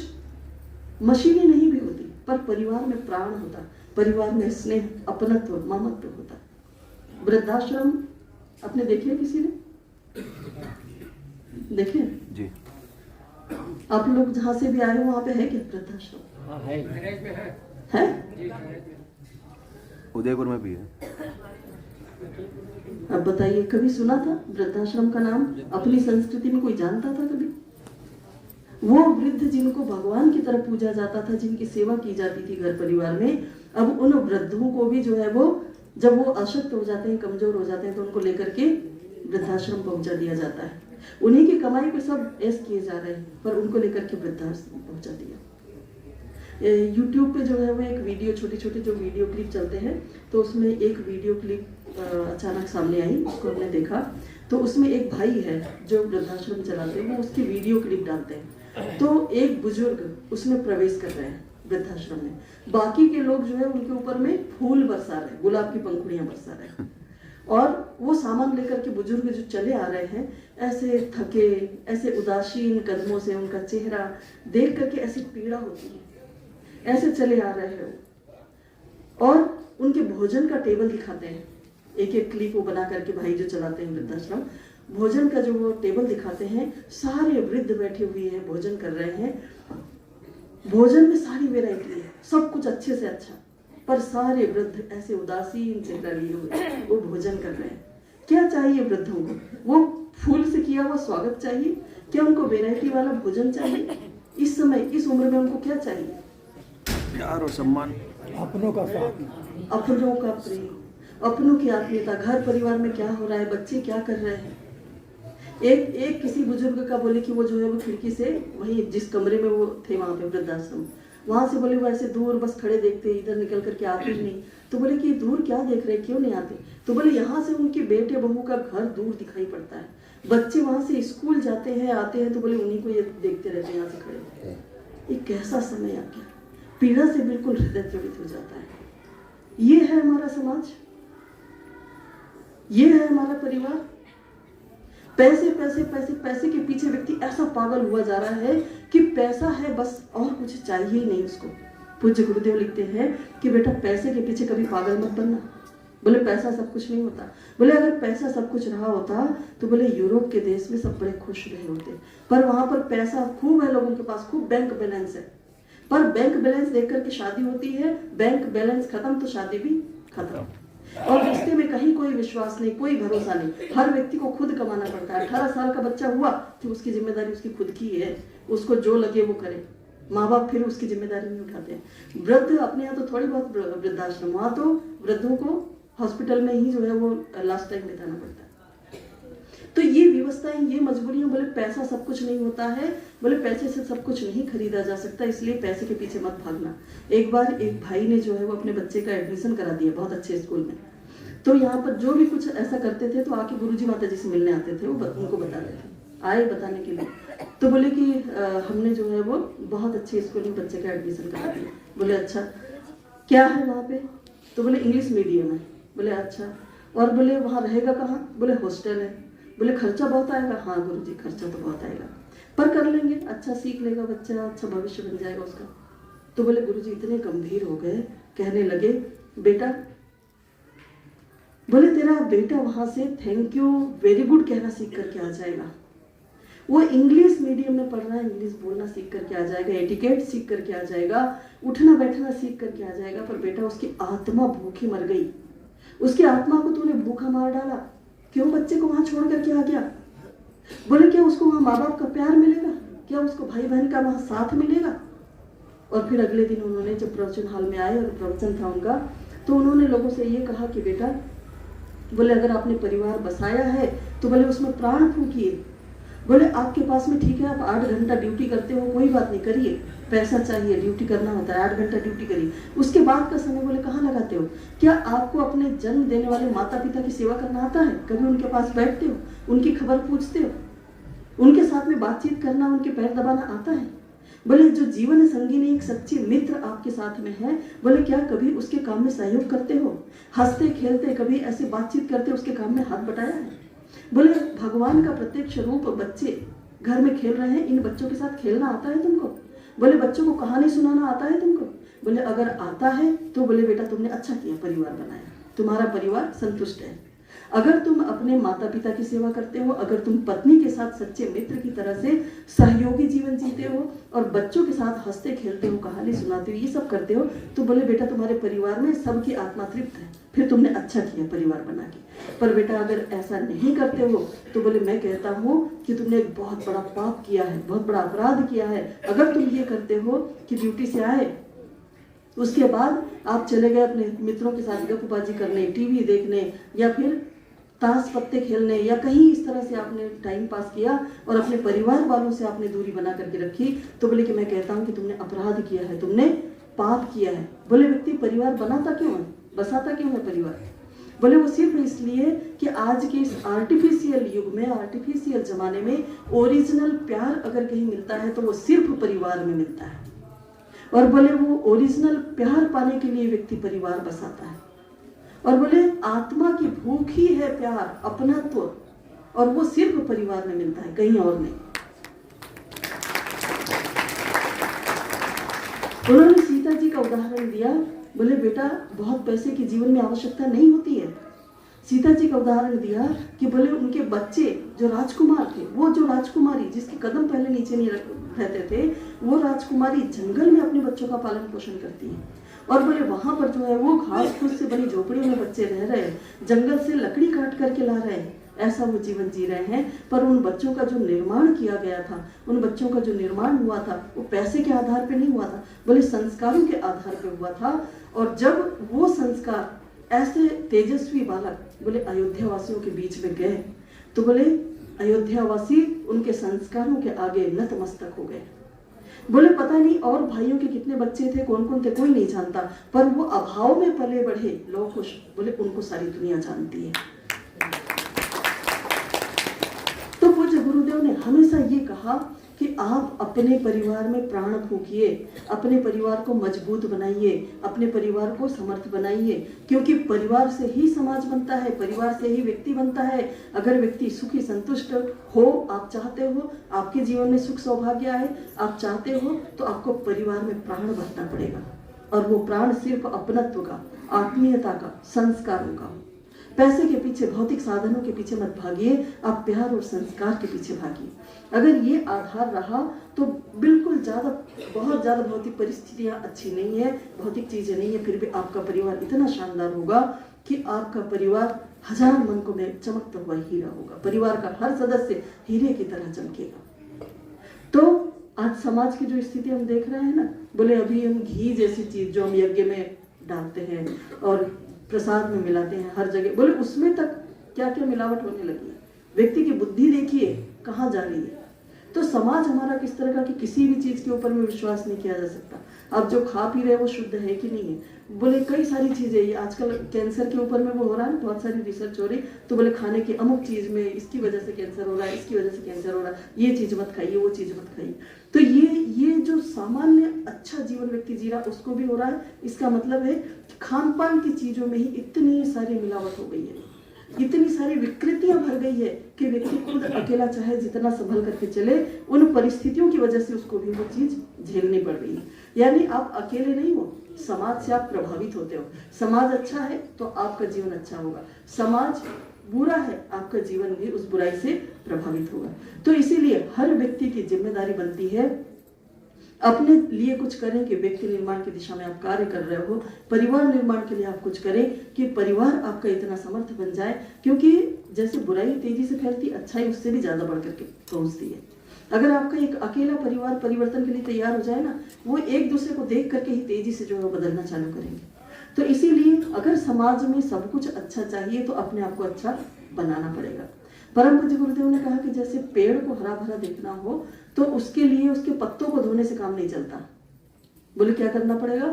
मशीनें नहीं भी होती पर परिवार में प्राण होता, परिवार में स्नेह, अपनत्व, ममत्व होता। वृद्धाश्रम आपने देखे किसी ने? देखे जी। आप लोग जहां से भी आए हो वहां पे है क्या वृद्धाश्रम? हाँ है। उदयपुर में भी है। अब बताइए, कभी सुना था वृद्धाश्रम का नाम? अपनी संस्कृति में कोई जानता था कभी? वो वृद्ध जिनको भगवान की तरह पूजा जाता था, जिनकी सेवा की जाती थी घर परिवार में, अब उन वृद्धों को भी जो है वो जब वो अशक्त हो जाते हैं, कमजोर हो जाते हैं, तो उनको लेकर के वृद्धाश्रम पहुंचा दिया जाता है। उन्हीं की कमाई पे सब ऐश किए जा रहे हैं, पर उनको लेकर के वृद्धाश्रम पहुंचा दिया। यूट्यूब पे जो है वो एक वीडियो, छोटे छोटे जो वीडियो क्लिप चलते हैं, तो उसमें एक वीडियो क्लिप अचानक सामने आई, उसको हमने देखा। तो उसमें एक भाई है जो वृद्धाश्रम चलाते हैं, वो उसकी वीडियो क्लिप डालते हैं। तो एक बुजुर्ग उसमें प्रवेश कर रहे हैं वृद्धाश्रम में, बाकी के लोग जो है उनके ऊपर में फूल बरसा रहे हैं, गुलाब की पंखुड़ियां बरसा रहे हैं, और वो सामान लेकर के बुजुर्ग जो चले आ रहे हैं, ऐसे थके, ऐसे उदासीन कदमों से, उनका चेहरा देख करके ऐसी पीड़ा होती है, ऐसे चले आ रहे हैं। और उनके भोजन का टेबल दिखाते हैं, एक एक क्लिप वो बना करके भाई जो चलाते हैं वृद्धाश्रम, भोजन का जो वो टेबल दिखाते हैं, सारे वृद्ध बैठे हुए हैं, भोजन कर रहे हैं। भोजन में सारी वैरायटी है, सब कुछ अच्छे से अच्छा, पर सारे वृद्ध ऐसे उदासीन चेहरा लिए हुए वो भोजन कर रहे हैं। क्या चाहिए वृद्धों को? वो फूल से किया हुआ स्वागत चाहिए? क्या उनको वैरायटी वाला भोजन चाहिए? इस समय, इस उम्र में उनको क्या चाहिए? प्यार और सम्मान, अपनों का साथ, अपनों का प्रेम, अपनों की आत्मीयता। घर परिवार में क्या हो रहा है, बच्चे क्या कर रहे हैं। एक किसी बुजुर्ग का बोले कि वो जो है वो खिड़की से, वही जिस कमरे में वो थे वहां पे वृद्धाश्रम, वहां से बोले वो ऐसे दूर बस खड़े देखते, इधर निकल करके आते ही नहीं। तो बोले कि दूर क्या देख रहे, क्यों नहीं आते? तो बोले यहाँ से उनके बेटे बहू का घर दूर दिखाई पड़ता है, बच्चे वहां से स्कूल जाते हैं, आते हैं, तो बोले उन्हीं को ये देखते रहते हैं यहाँ से खड़े। ये कैसा समय आ गया, पीड़ा से बिल्कुल हृदय द्रवित हो जाता है। ये है हमारा समाज, ये है हमारा परिवार। पैसे पैसे पैसे पैसे के पीछे व्यक्ति ऐसा पागल हुआ जा रहा है कि पैसा है बस, और कुछ चाहिए ही नहीं उसको। पूज्य गुरुदेव लिखते हैं कि बेटा पैसे के पीछे कभी पागल मत बनना। बोले पैसा सब कुछ नहीं होता। बोले अगर पैसा सब कुछ रहा होता तो बोले यूरोप के देश में सब बड़े खुश रहे होते, पर वहां पर पैसा खूब है, लोगों के पास खूब बैंक बैलेंस है, पर बैंक बैलेंस देख करके शादी होती है, बैंक बैलेंस खत्म तो शादी भी खत्म। और रिश्ते में कहीं कोई विश्वास नहीं, कोई भरोसा नहीं। हर व्यक्ति को खुद कमाना पड़ता है। 18 साल का बच्चा हुआ तो उसकी जिम्मेदारी उसकी खुद की है, उसको जो लगे वो करे। माँ बाप फिर उसकी जिम्मेदारी नहीं उठाते हैं। वृद्ध अपने यहाँ तो थोड़ी बहुत वृद्धाश्रम, वहाँ तो वृद्धों को हॉस्पिटल में ही जो है वो लास्ट टाइम बिताना पड़ता है। तो ये व्यवस्थाएं, ये मजबूरियां, बोले पैसा सब कुछ नहीं होता है, बोले पैसे से सब कुछ नहीं खरीदा जा सकता, इसलिए पैसे के पीछे मत भागना। एक बार एक भाई ने जो है वो अपने बच्चे का एडमिशन करा दिया बहुत अच्छे स्कूल में। तो यहाँ पर जो भी कुछ ऐसा करते थे तो आके गुरुजी माता जी से मिलने आते थे, वो उनको बताते थे, आए बताने के लिए। तो बोले कि हमने जो है वो बहुत अच्छे स्कूल में बच्चे का एडमिशन करा दिया। बोले अच्छा, क्या है वहाँ पे? तो बोले इंग्लिश मीडियम है। बोले अच्छा, और बोले वहाँ रहेगा कहाँ? बोले हॉस्टल है। बोले खर्चा बहुत आएगा? हाँ गुरुजी खर्चा तो बहुत आएगा, पर कर लेंगे, अच्छा सीख लेगा बच्चा, अच्छा भविष्य बन जाएगा उसका। तो बोले गुरुजी इतने गंभीर हो गए, कहने लगे बेटा, बोले तेरा बेटा वहां से थैंक यू वेरी गुड कहना सीख करके आ जाएगा। वो इंग्लिश मीडियम में पढ़ रहा है, इंग्लिश बोलना सीख करके आ जाएगा, एटिकेट सीख करके आ जाएगा, उठना बैठना सीख करके आ जाएगा, पर बेटा उसकी आत्मा भूखी मर गई। उसकी आत्मा को तूने भूखा मार डाला। क्यों बच्चे को वहां छोड़ करके आ गया? बोले क्या उसको वहां माँ बाप का प्यार मिलेगा? क्या उसको भाई बहन का वहां साथ मिलेगा? और फिर अगले दिन उन्होंने जब प्रवचन हॉल में आए और प्रवचन था उनका, तो उन्होंने लोगों से ये कहा कि बेटा, बोले अगर आपने परिवार बसाया है तो बोले उसमें प्राण फूंकिए। बोले आपके पास में ठीक है, आप 8 घंटा ड्यूटी करते हो, कोई बात नहीं, करिए, पैसा चाहिए, ड्यूटी करना होता है, 8 घंटा ड्यूटी करिए। उसके बाद का समय बोले कहाँ लगाते हो? क्या आपको अपने जन्म देने वाले माता पिता की सेवा करना आता है? कभी उनके पास बैठते हो, उनकी खबर पूछते हो, उनके साथ में बातचीत करना, उनके पैर दबाना आता है? बोले जो जीवन संगिनी एक सच्ची मित्र आपके साथ में है, बोले क्या कभी उसके काम में सहयोग करते हो? हंसते खेलते कभी ऐसे बातचीत करते, उसके काम में हाथ बटाया है? बोले भगवान का प्रत्यक्ष रूप बच्चे घर में खेल रहे हैं, इन बच्चों के साथ खेलना आता है तुमको? बोले बच्चों को कहानी सुनाना आता है तुमको? बोले अगर आता है तो बोले बेटा तुमने अच्छा किया, परिवार बनाया, तुम्हारा परिवार संतुष्ट है। अगर तुम अपने माता पिता की सेवा करते हो, अगर तुम पत्नी के साथ सच्चे मित्र की तरह से सहयोगी जीवन जीते हो और बच्चों के साथ हंसते खेलते हो, कहानी सुनाते हो, ये सब करते हो, तो बोले बेटा तुम्हारे परिवार में सबकी आत्मा तृप्त है, फिर तुमने अच्छा किया परिवार बना के। पर बेटा अगर ऐसा नहीं करते हो तो बोले मैं कहता हूँ कि तुमने एक बहुत बड़ा पाप किया है, बहुत बड़ा अपराध किया है। अगर तुम ये करते हो कि ड्यूटी से आए, उसके बाद आप चले गए अपने मित्रों के साथ गपबाजी करने, टीवी देखने, या फिर ताश पत्ते खेलने, या कहीं इस तरह से आपने टाइम पास किया और अपने परिवार वालों से आपने दूरी बना करके रखी, तो बोले कि मैं कहता हूँ कि तुमने अपराध किया है, तुमने पाप किया है। बोले व्यक्ति परिवार बनाता क्यों है, बसाता क्यों है परिवार? बोले वो सिर्फ इसलिए कि आज के इस आर्टिफिशियल युग में, आर्टिफिशियल जमाने में ओरिजिनल प्यार अगर कहीं मिलता है तो वो सिर्फ परिवार में मिलता है। और बोले वो ओरिजिनल प्यार पाने के लिए व्यक्ति परिवार बसाता है। और बोले आत्मा की भूख ही है प्यार, अपनत्व, और वो सिर्फ परिवार में मिलता है, कहीं और नहीं। उन्होंने सीता जी का उदाहरण दिया। बोले बेटा बहुत पैसे की जीवन में आवश्यकता नहीं होती है। सीता जी का उदाहरण दिया कि बोले उनके बच्चे जो राजकुमार थे, वो जो राजकुमारी जिसके कदम पहले नीचे नहीं रहते थे, वो राजकुमारी जंगल में अपने बच्चों का पालन पोषण करती है। और बोले वहां पर जो है वो घास फूस से बनी झोपड़ियों में बच्चे रह रहे हैं, जंगल से लकड़ी काट करके ला रहे हैं, ऐसा वो जीवन जी रहे हैं। पर उन बच्चों का जो निर्माण किया गया था, उन बच्चों का जो निर्माण हुआ था, वो पैसे के आधार पे नहीं हुआ था, बोले संस्कारों के आधार पे हुआ था। और जब वो संस्कार ऐसे तेजस्वी बालक बोले अयोध्या वासियों के बीच में गए, तो बोले अयोध्या वासी उनके संस्कारों के आगे नतमस्तक हो गए। बोले पता नहीं और भाइयों के कितने बच्चे थे, कौन कौन थे, कोई नहीं जानता, पर वो अभाव में पले बढ़े लोग खुश, बोले उनको सारी दुनिया जानती है। तो पूज्य गुरुदेव ने हमेशा ये कहा कि आप अपने परिवार में प्राण फूंकिए, अपने परिवार को मजबूत बनाइए, अपने परिवार को समर्थ बनाइए, क्योंकि परिवार से ही समाज बनता है, परिवार से ही व्यक्ति बनता है। अगर व्यक्ति सुखी संतुष्ट हो, आप चाहते हो आपके जीवन में सुख सौभाग्य आए, आप चाहते हो तो आपको परिवार में प्राण भरना पड़ेगा, और वो प्राण सिर्फ अपनत्व का, आत्मीयता का, संस्कारों का। पैसे के पीछे, भौतिक साधनों के पीछे मत भागिए, आप प्यार और संस्कार के पीछे भागिए। अगर ये आधार रहा तो बिल्कुल बहुत ज़्यादा भौतिक परिस्थितियाँ अच्छी नहीं है, भौतिक चीज़ें नहीं है, फिर भी आपका परिवार इतना शानदार होगा कि आपका परिवार हजार मनकों में चमकता हुआ हीरा होगा। परिवार का हर सदस्य हीरे की तरह चमकेगा। तो आज समाज की जो स्थिति हम देख रहे हैं ना, बोले अभी हम घी जैसी चीज जो हम यज्ञ में डालते हैं और प्रसाद में मिलाते हैं हर जगह, बोले उसमें तक क्या क्या मिलावट होने लगी है। व्यक्ति की बुद्धि देखिए कहाँ जा रही है। तो समाज हमारा किस तरह का कि किसी भी चीज के ऊपर में विश्वास नहीं किया जा सकता। आप जो खा पी रहे हैं वो शुद्ध है कि नहीं है। बोले कई सारी चीजें, ये आजकल कैंसर के ऊपर में वो हो रहा है, बहुत सारी रिसर्च हो रही, तो बोले खाने की अमुक चीज में इसकी वजह से कैंसर हो रहा है, इसकी वजह से कैंसर हो रहा है, ये चीज मत खाइए, वो चीज मत खाइए। तो ये जो सामान्य अच्छा जीवन व्यक्ति जी रहा उसको भी हो रहा है। इसका मतलब है खान पान की चीजों में ही इतनी सारी मिलावट हो गई है, इतनी सारी विकृतियां भर गई है कि व्यक्ति खुद अकेला चाहे जितना संभल करके चले, उन परिस्थितियों की वजह से उसको भी वो चीज झेलनी पड़ रही है। यानी आप अकेले नहीं हो, समाज से आप प्रभावित होते हो। समाज अच्छा है तो आपका जीवन अच्छा होगा, समाज बुरा है आपका जीवन भी उस बुराई से प्रभावित होगा। तो इसीलिए हर व्यक्ति की जिम्मेदारी बनती है अपने लिए कुछ करें कि व्यक्ति निर्माण की दिशा में आप कार्य कर रहे हो, परिवार निर्माण के लिए आप कुछ करें कि परिवार आपका इतना समर्थ बन जाए। क्योंकि जैसे बुराई तेजी से फैलती, अच्छाई उससे भी ज्यादा बढ़ करके पहुंचती है। अगर आपका एक अकेला परिवार परिवर्तन के लिए तैयार हो जाए ना, वो एक दूसरे को देख करके ही तेजी से जो है बदलना चालू करेंगे। तो इसीलिए अगर समाज में सब कुछ अच्छा चाहिए तो अपने आप को अच्छा बनाना पड़ेगा। परम पूज्य गुरुदेव ने कहा कि जैसे पेड़ को हरा भरा देखना हो तो उसके लिए उसके पत्तों को धोने से काम नहीं चलता। बोले क्या करना पड़ेगा?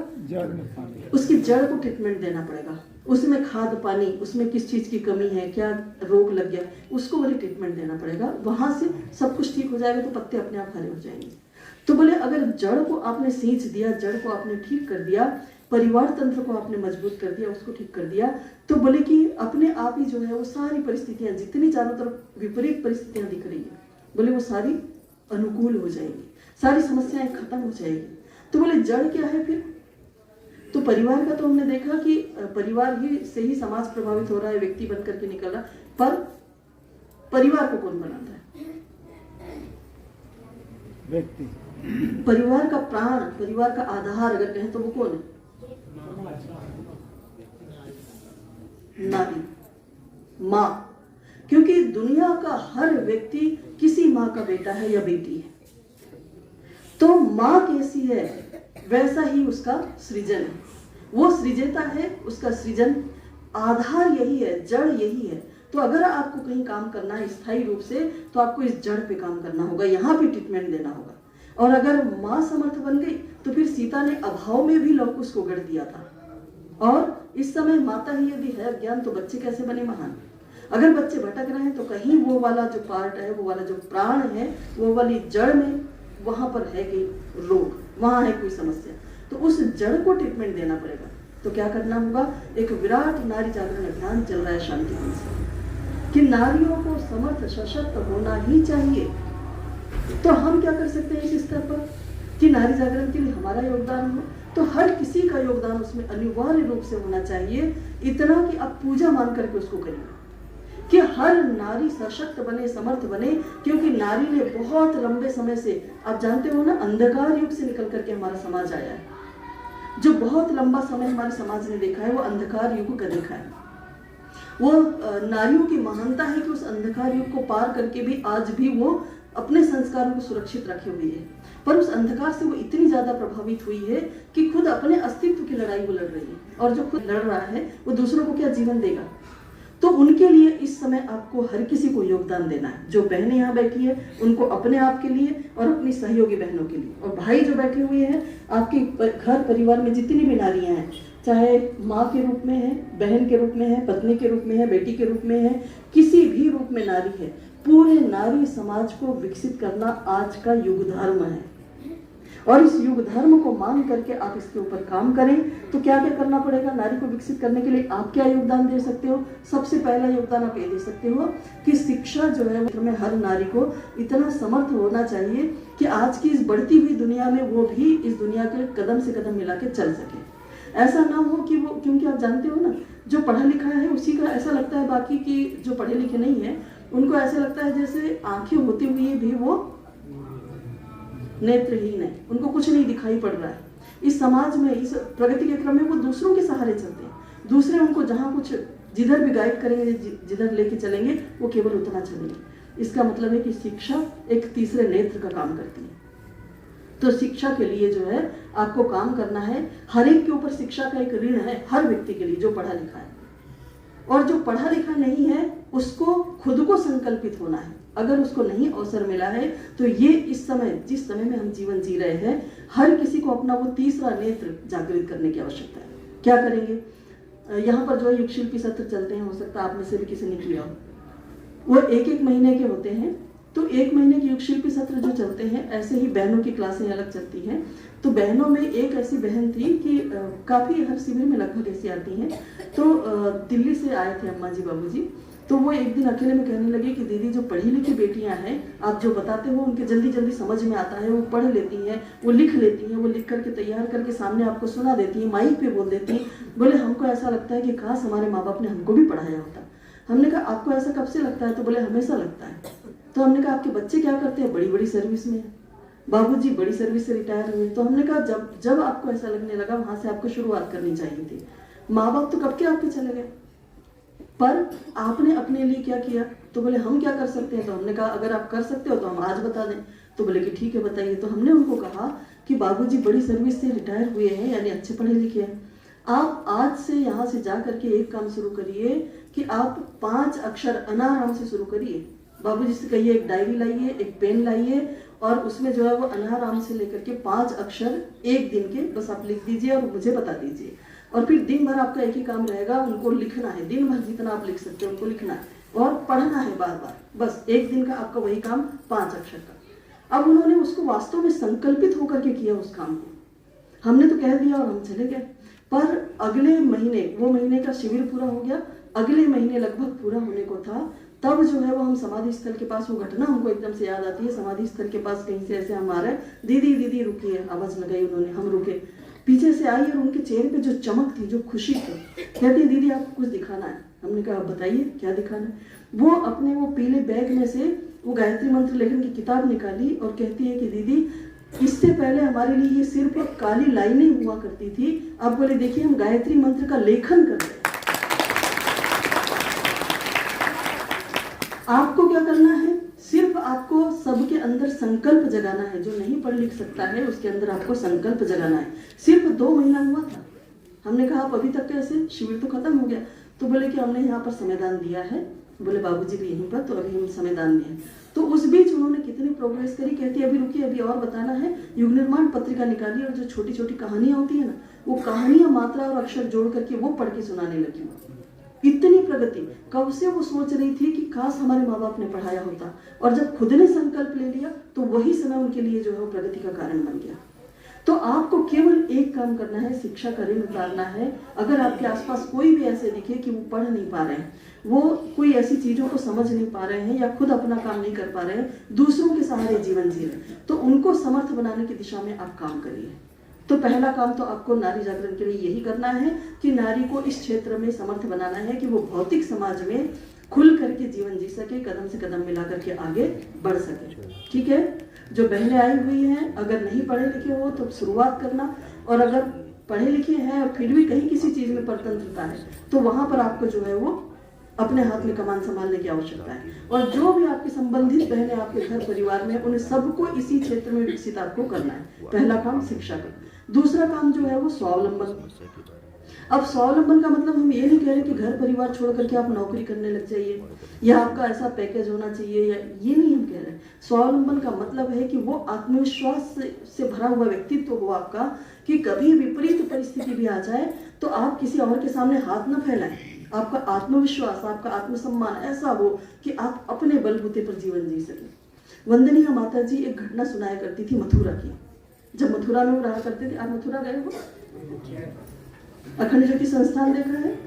उसकी जड़ को ट्रीटमेंट देना पड़ेगा, उसमें खाद पानी, उसमें किस चीज की कमी है, क्या रोग लग गया, उसको बोले ट्रीटमेंट देना पड़ेगा। वहां से सब कुछ ठीक हो जाएगा तो पत्ते अपने आप हरे हो जाएंगे। तो बोले अगर जड़ को आपने सींच दिया, जड़ को आपने ठीक कर दिया, परिवार तंत्र को आपने मजबूत कर दिया, उसको ठीक कर दिया, तो बोले कि अपने आप ही जो है वो सारी परिस्थितियां, जितनी चारों तरफ विपरीत परिस्थितियां दिख रही है, बोले वो सारी अनुकूल हो जाएगी, सारी समस्याएं खत्म हो जाएगी। तो बोले जड़ क्या है फिर? तो परिवार का तो हमने देखा कि परिवार ही से ही समाज प्रभावित हो रहा है, व्यक्ति बन करके निकल रहा। पर परिवार को कौन बनाता है? व्यक्ति। परिवार का प्राण, परिवार का आधार अगर कहें तो वो कौन है? नारी, माँ। क्योंकि दुनिया का हर व्यक्ति किसी माँ का बेटा है या बेटी है। तो माँ कैसी है वैसा ही उसका सृजन है, वो सृजेता है, उसका सृजन आधार यही है, जड़ यही है। तो अगर आपको कहीं काम करना है स्थायी रूप से तो आपको इस जड़ पे काम करना होगा, यहाँ पे ट्रीटमेंट देना होगा। और अगर माँ समर्थ बन गई तो फिर सीता ने अभाव में भी लौकुश को गढ़ दिया था। और इस समय माता ही यदि है ज्ञान तो बच्चे कैसे बने महान? अगर बच्चे भटक रहे हैं तो कहीं वो वाला जो पार्ट है, वो वाला जो प्राण है, वो वाली जड़ में वहां पर है कि रोग, वहां है कोई समस्या, तो उस जड़ को ट्रीटमेंट देना पड़ेगा। तो क्या करना होगा? एक विराट नारी जागरण अभियान चल रहा है शांतिवन से कि नारियों को समर्थ सशक्त होना ही चाहिए। तो हम क्या कर सकते हैं इस स्तर पर कि नारी जागरण के लिए हमारा योगदान हो? तो हर किसी का योगदान उसमें अनिवार्य रूप से होना चाहिए, इतना कि आप पूजा मान करके उसको करिए कि हर नारी सशक्त बने, समर्थ बने। क्योंकि नारी ने बहुत लंबे समय से, आप जानते हो ना, अंधकार युग से निकल करके हमारा समाज आया है। जो बहुत लंबा समय हमारे समाज ने देखा है वो अंधकार युग का देखा है। वो नारियों की महानता है कि उस अंधकार युग को पार करके भी आज भी वो अपने संस्कारों को सुरक्षित रखे हुए है। पर उस अंधकार से वो इतनी ज्यादा प्रभावित हुई है कि खुद अपने अस्तित्व की लड़ाई वो लड़ रही है, और जो खुद लड़ रहा है वो दूसरों को क्या जीवन देगा? तो उनके लिए इस समय आपको हर किसी को योगदान देना है। जो बहनें यहाँ बैठी है उनको अपने आप के लिए और अपनी सहयोगी बहनों के लिए, और भाई जो बैठे हुए हैं आपके घर परिवार में जितनी भी नारियां हैं, चाहे माँ के रूप में है, बहन के रूप में है, पत्नी के रूप में है, बेटी के रूप में है, किसी भी रूप में नारी है, पूरे नारी समाज को विकसित करना आज का युग धर्म है। और इस युग धर्म को मान करके आप इसके ऊपर काम करें। तो क्या क्या करना पड़ेगा नारी को विकसित करने के लिए? आप क्या योगदान दे सकते हो? सबसे पहला योगदान आप ये दे सकते हो कि शिक्षा जो है में हर नारी को इतना समर्थ होना चाहिए कि आज की इस बढ़ती हुई दुनिया में वो भी इस दुनिया के कदम से कदम मिला के चल सके। ऐसा ना हो कि वो, क्योंकि आप जानते हो ना, जो पढ़ा लिखा है उसी का ऐसा लगता है, बाकी की जो पढ़े लिखे नहीं है उनको ऐसा लगता है जैसे आंखें होते हुए भी वो नेत्रहीन है, उनको कुछ नहीं दिखाई पड़ रहा है। इस समाज में, इस प्रगति के क्रम में वो दूसरों के सहारे चलते हैं। दूसरे उनको जहाँ कुछ जिधर भी गाइड करेंगे, जिधर लेके चलेंगे वो केवल उतना चलेंगे। इसका मतलब है कि शिक्षा एक तीसरे नेत्र का काम करती है। तो शिक्षा के लिए जो है आपको काम करना है। हर एक के ऊपर शिक्षा का एक ऋण है, हर व्यक्ति के लिए जो पढ़ा लिखा है। और जो पढ़ा लिखा नहीं है उसको खुद को संकल्पित होना है। अगर उसको नहीं अवसर मिला है तो ये इस समय, जिस समय में हम जीवन जी रहे हैं, हर किसी को अपना वो तीसरा नेत्र जागृत करने की आवश्यकता है। क्या करेंगे? यहाँ पर जो है युग शिल्पी सत्र चलते हैं, हो सकता है आप में से भी किसी ने किया हो। वो एक एक महीने के होते हैं। तो एक महीने के युग शिल्पी सत्र जो चलते हैं, ऐसे ही बहनों की क्लासें अलग चलती हैं। तो बहनों में एक ऐसी बहन थी कि काफ़ी हर शिविर में लगभग ऐसी आती हैं। तो दिल्ली से आए थे अम्मा जी बाबूजी। तो वो एक दिन अकेले में कहने लगे कि दीदी जो पढ़ी लिखी बेटियां हैं, आप जो बताते हो उनके जल्दी जल्दी समझ में आता है, वो पढ़ लेती हैं, वो लिख लेती हैं, वो लिख करके तैयार करके सामने आपको सुना देती हैं, माइक पे बोल देती हैं। बोले हमको ऐसा लगता है कि काश हमारे माँ बाप ने हमको भी पढ़ाया होता। हमने कहा आपको ऐसा कब से लगता है? तो बोले हमेशा लगता है। तो हमने कहा आपके बच्चे क्या करते हैं? बड़ी बड़ी सर्विस में, बाबूजी बड़ी सर्विस से रिटायर हुए। तो हमने कहा जब आपको ऐसा लगने लगा वहां से आपको शुरुआत करनी चाहिए थी। माँ बाप तो कब के आपके चले गए, पर आपने अपने लिए क्या किया? तो बोले हम क्या कर सकते हैं? तो हमने कहा अगर आप कर सकते हो तो हम आज बता दें। तो बोले कि ठीक है बताइए। तो हमने उनको कहा कि बाबूजी बड़ी सर्विस से रिटायर हुए हैं, यानी अच्छे पढ़े लिखे हैं। आप आज से यहाँ से जा करके एक काम शुरू करिए कि आप 5 अक्षर अनाराम से शुरू करिए। बाबूजी से कहिए एक डायरी लाइए, एक पेन लाइए, और उसमें जो है वो अनाराम से लेकर के 5 अक्षर एक दिन के बस आप लिख दीजिए और मुझे बता दीजिए। और फिर दिन भर आपका एक ही काम रहेगा, उनको लिखना है। दिन भर जितना आप लिख सकते हो उनको लिखना है और पढ़ना है बार बार। बस एक दिन का आपका वही काम, 5 अक्षर का। अब उन्होंने उसको वास्तव में संकल्पित होकर के किया उस काम को। हमने तो कह दिया और हम चले गए। पर अगले महीने, वो महीने का शिविर पूरा हो गया, अगले महीने लगभग पूरा होने को था, तब जो है वो हम समाधि स्थल के पास, वो घटना हमको एकदम से याद आती है। समाधि स्थल के पास कहीं से ऐसे हम आ रहे, दीदी दीदी रुकिए, आवाज लगाई उन्होंने, हम रुके। पीछे से आई और उनके चेहरे पे जो चमक थी, जो खुशी थी, कहती है दीदी आपको कुछ दिखाना है। हमने कहा बताइए क्या दिखाना है। वो अपने वो पीले बैग में से वो गायत्री मंत्र लेखन की किताब निकाली और कहती है कि दीदी इससे पहले हमारे लिए ये सिर्फ एक काली लाइनें हुआ करती थी, अब बोले देखिए हम गायत्री मंत्र का लेखन कर रहे हैं। आपको क्या करना है? सिर्फ आपको सबके अंदर संकल्प जगाना है। जो नहीं पढ़ लिख सकता है उसके अंदर आपको संकल्प जगाना है। सिर्फ 2 महीना हुआ था। हमने कहा आप अभी तक कैसे, शिविर तो खत्म हो गया। तो बोले कि हमने यहाँ पर समयदान दिया है। बोले बाबूजी भी यहीं पर, तो अभी हम समयदान दिए। तो उस बीच उन्होंने कितनी प्रोग्रेस करी। कहती है अभी रुकिए, अभी और बताना है। युग निर्माण पत्रिका निकाली और जो छोटी छोटी कहानियां होती है ना, वो कहानियां मात्रा और अक्षर जोड़ करके वो पढ़ के सुनाने लगी। इतनी प्रगति। कब से वो सोच रही थी कि काश हमारे माँ बाप ने पढ़ाया होता, और जब खुद ने संकल्प ले लिया तो वही समय उनके लिए जो है वो प्रगति का कारण बन गया। तो आपको केवल एक काम करना है, शिक्षा का ऋण उतारना है। अगर आपके आसपास कोई भी ऐसे दिखे कि वो पढ़ नहीं पा रहे हैं, वो कोई ऐसी चीजों को समझ नहीं पा रहे हैं, या खुद अपना काम नहीं कर पा रहे हैं, दूसरों के सहारे जीवन जी रहे हैं, तो उनको समर्थ बनाने की दिशा में आप काम करिए। तो पहला काम तो आपको नारी जागरण के लिए यही करना है कि नारी को इस क्षेत्र में समर्थ बनाना है कि वो भौतिक समाज में खुल करके जीवन जी सके, कदम से कदम मिला करके आगे बढ़ सके। ठीक है, जो बहनें आई हुई हैं, अगर नहीं पढ़े लिखे हो तो शुरुआत करना, और अगर पढ़े लिखे हैं और फिर भी कहीं किसी चीज में परतंत्रता है तो वहां पर आपको जो है वो अपने हाथ में कमान संभालने की आवश्यकता है। और जो भी आपके संबंधित बहनें आपके घर परिवार में, उन्हें सबको इसी क्षेत्र में विकसित आपको करना है। पहला काम शिक्षा का। दूसरा काम जो है वो स्वावलंबन। अब स्वावलंबन का मतलब हम ये नहीं कह रहे कि घर परिवार छोड़ करके आप नौकरी करने लग जाइए, या आपका ऐसा पैकेज होना चाहिए, या ये नहीं हम कह रहे। स्वावलंबन का मतलब है कि वो आत्मविश्वास से भरा हुआ व्यक्तित्व हो आपका, कि कभी विपरीत परिस्थिति भी आ जाए तो आप किसी और के सामने हाथ न फैलाएं, आपका आत्मविश्वास, आपका आत्मसम्मान ऐसा हो कि आप अपने बलबूते पर जीवन जी सकें। वंदनीय माता जी एक घटना सुनाया करती थी मथुरा की। जब मथुरा में वो रहा करते थे, आप मथुरा गए हो? अखंड ज्योति संस्थान देखा है?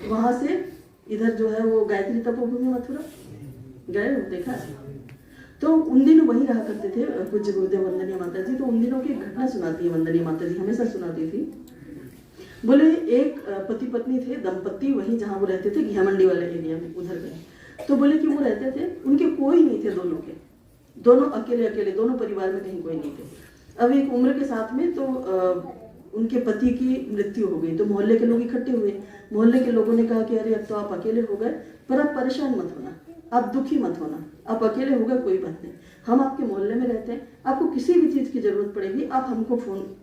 वहां से इधर जो है वो गायत्री तपोभूमि मथुरा गए हो, देखा है? तो उन दिनों वहीं रहा करते थे पूज्य गुरुदेव वंदनीय माता जी। तो उन दिनों की घटना सुनाती है वंदनीय माता जी, हमेशा सुनाती थी। बोले एक पति पत्नी थे, दंपत्ति, वहीं जहाँ वो रहते थे घिया मंडी वाले एरिया में, उधर गए। तो बोले कि वो रहते थे, उनके कोई नहीं थे, दोनों के, दोनों अकेले अकेले, दोनों परिवार में कहीं कोई नहीं थे। अब एक उम्र के साथ में तो उनके पति की मृत्यु हो गई। तो मोहल्ले के लोग इकट्ठे हुए। मोहल्ले के लोगों ने कहा कि अरे अब तो आप अकेले हो गए, पर आप परेशान मत होना, आप दुखी मत होना, आप अकेले हो गए, कोई बात नहीं, हम आपके मोहल्ले में रहते हैं, आपको किसी भी चीज़ की जरूरत पड़ेगी आप